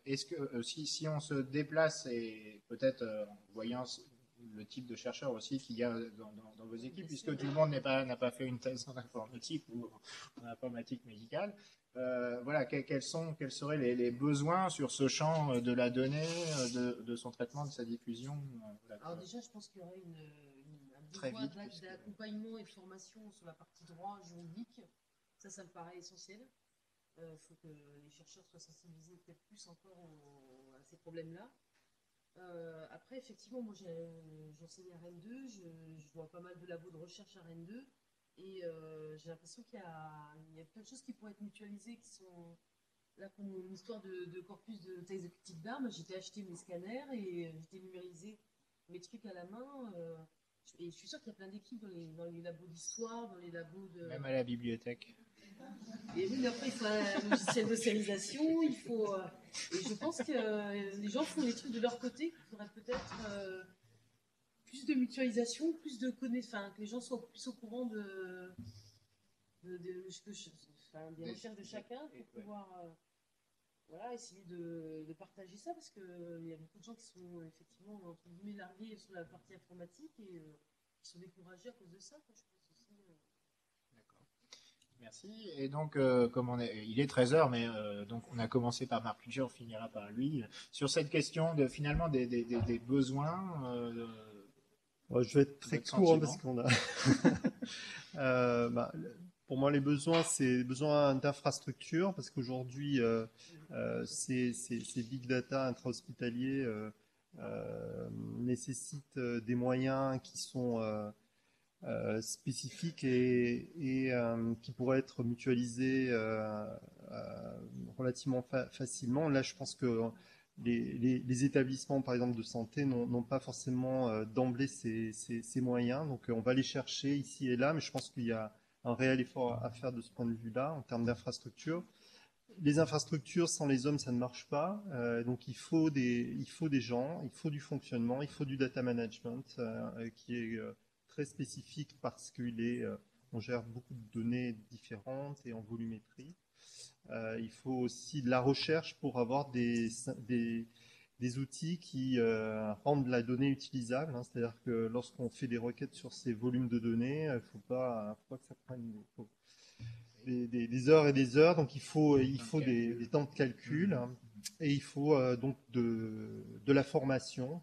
Est-ce que si on se déplace et peut-être en voyant le type de chercheur aussi qu'il y a dans vos équipes, puisque tout le monde n'a pas fait une thèse en informatique ou en informatique médicale, voilà, quels seraient les besoins sur ce champ de la donnée, de son traitement, de sa diffusion? Voilà. Alors déjà, je pense qu'il y aurait un Très besoin vite, d'accompagnement et de formation sur la partie droit juridique. Ça me paraît essentiel. Il faut que les chercheurs soient sensibilisés peut-être plus encore à ces problèmes-là. Après, effectivement, moi j'enseigne à Rennes 2, je vois pas mal de labos de recherche à Rennes 2, et j'ai l'impression qu'il y a plein de choses qui pourraient être mutualisées, qui sont là pour mon histoire de corpus de texte de critique d'armes. J'étais acheté mes scanners et j'étais numérisé mes trucs à la main. Et je suis sûre qu'il y a plein d'équipes dans les labos d'histoire, dans les labos de. Même à la bibliothèque. Et oui, mais après, il faut un logiciel de sérialisation, il faut... et je pense que les gens font les trucs de leur côté, qu'il faudrait peut-être plus de mutualisation, plus de connaissances, que les gens soient plus au courant des recherches de chacun pour pouvoir voilà, essayer de partager ça, parce qu'il y a beaucoup de gens qui sont effectivement entre guillemets largués sur la partie informatique et qui sont découragés à cause de ça, quoi, je pense aussi. D'accord. Merci. Et donc, comme il est 13 heures, mais donc on a commencé par Marc Ludger, on finira par lui. Sur cette question de finalement des besoins, Je vais être très votre court, hein, sentiment. parce qu'on a. Pour moi, les besoins, c'est des besoins d'infrastructure, parce qu'aujourd'hui, ces big data intra-hospitaliers nécessitent des moyens qui sont spécifiques et qui pourraient être mutualisés relativement facilement. Là, je pense que les établissements, par exemple, de santé n'ont pas forcément d'emblée ces moyens. Donc, on va les chercher ici et là, mais je pense qu'il y a un réel effort à faire de ce point de vue-là, en termes d'infrastructures. Les infrastructures, sans les hommes, ça ne marche pas. Donc, il faut des gens, il faut du fonctionnement, il faut du data management qui est très spécifique parce on gère beaucoup de données différentes et en volumétrie. Il faut aussi de la recherche pour avoir des outils qui rendent la donnée utilisable. Hein. C'est-à-dire que lorsqu'on fait des requêtes sur ces volumes de données, il ne faut pas que ça prenne des heures et des heures. Donc il faut des temps de calcul. Et il faut donc de la formation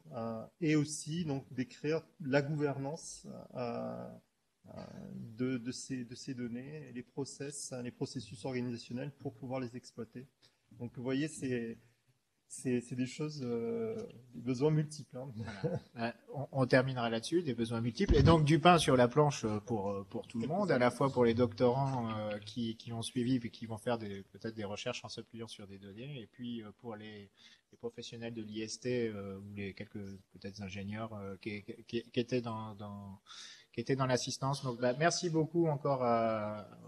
et aussi donc d'écrire la gouvernance de ces données, et les processus organisationnels pour pouvoir les exploiter. Donc vous voyez, c'est des choses, des besoins multiples. Hein. Voilà. On terminera là-dessus, des besoins multiples. Et donc du pain sur la planche pour tout le monde, à la fois pour les doctorants qui ont suivi et qui vont faire peut-être des recherches en s'appuyant sur des données, et puis pour les professionnels de l'IST ou les quelques peut-être ingénieurs qui étaient qui étaient dans l'assistance. Donc merci beaucoup encore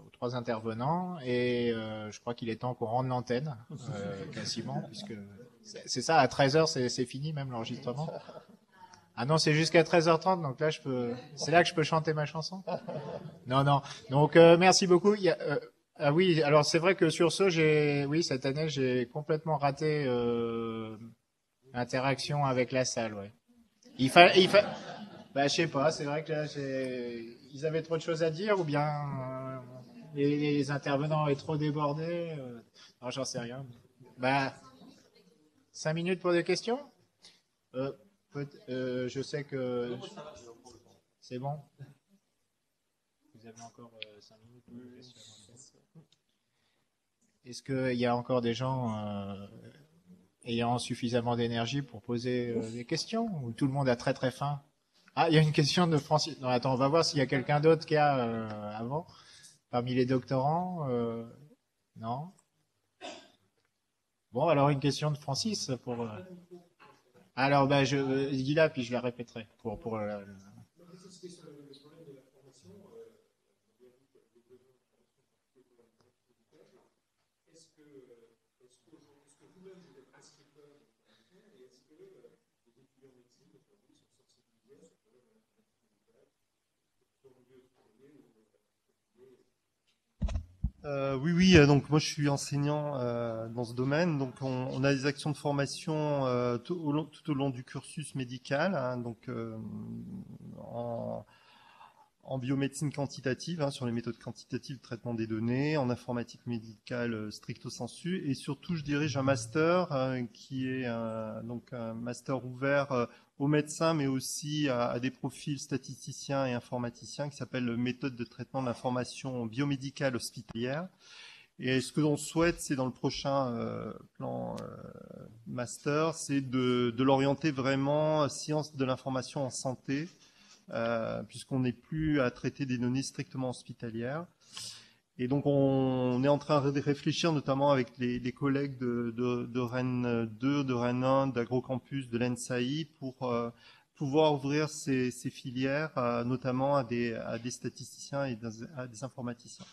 aux trois intervenants, et je crois qu'il est temps qu'on rende l'antenne quasiment, puisque c'est ça, à 13h c'est fini même l'enregistrement. Ah non, c'est jusqu'à 13h30, donc là c'est là que je peux chanter ma chanson. Non. Donc merci beaucoup. Ah oui, alors c'est vrai que sur ce, oui, cette année j'ai complètement raté l'interaction avec la salle, ouais. Bah je sais pas, c'est vrai que là ils avaient trop de choses à dire, ou bien les intervenants avaient trop débordé. Non, j'en sais rien. Bah 5 minutes pour des questions. Je sais que c'est bon. Vous avez encore 5 minutes pour des questions. Est-ce qu'il y a encore des gens ayant suffisamment d'énergie pour poser des questions, ou tout le monde a très très faim? Ah, il y a une question de Francis. Non, attends, on va voir s'il y a quelqu'un d'autre qui a avant, parmi les doctorants. Non. Bon, alors une question de Francis pour. Alors, bah, je dis là, puis je la répéterai pour Oui, donc moi je suis enseignant dans ce domaine, donc on a des actions de formation tout au long du cursus médical, hein, donc en biomédecine quantitative, hein, sur les méthodes quantitatives de traitement des données, en informatique médicale stricto sensu, et surtout je dirige un master qui est donc un master ouvert aux médecins, mais aussi à des profils statisticiens et informaticiens, qui s'appelle méthode de traitement de l'information biomédicale hospitalière. Et ce que l'on souhaite, c'est dans le prochain plan master, c'est de l'orienter vraiment sciences de l'information en santé, puisqu'on n'est plus à traiter des données strictement hospitalières. Et donc on est en train de réfléchir, notamment avec les collègues de Rennes 2, de Rennes 1, d'Agrocampus, de l'ENSAI, pour pouvoir ouvrir ces filières, notamment à des statisticiens et à des informaticiens.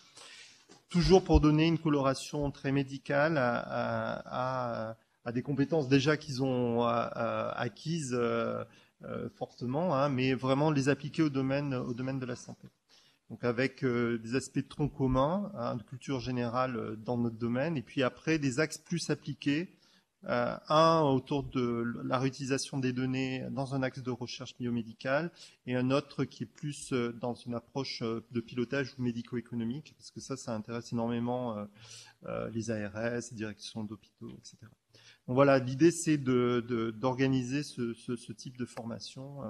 toujours pour donner une coloration très médicale à des compétences déjà qu'ils ont acquises fortement, hein, mais vraiment les appliquer au domaine de la santé. Donc avec des aspects de tronc commun, hein, de culture générale dans notre domaine, et puis après des axes plus appliqués, un autour de la réutilisation des données dans un axe de recherche biomédicale, et un autre qui est plus dans une approche de pilotage ou médico-économique, parce que ça intéresse énormément les ARS, les directions d'hôpitaux, etc. Donc voilà, l'idée c'est d'organiser ce type de formation,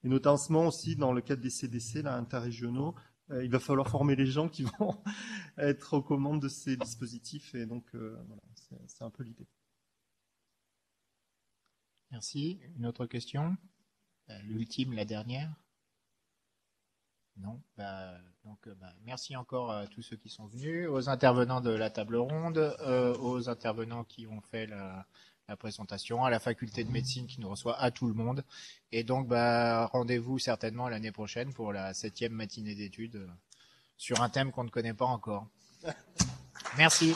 et notamment aussi dans le cadre des CDC, là, interrégionaux. Il va falloir former les gens qui vont être aux commandes de ces dispositifs, et donc voilà, c'est un peu l'idée. Merci. Une autre question? L'ultime, la dernière? Non? Merci encore à tous ceux qui sont venus, aux intervenants de la table ronde, aux intervenants qui ont fait la présentation, à la faculté de médecine qui nous reçoit, à tout le monde. Et donc, rendez-vous certainement l'année prochaine pour la 7e matinée d'études sur un thème qu'on ne connaît pas encore. Merci.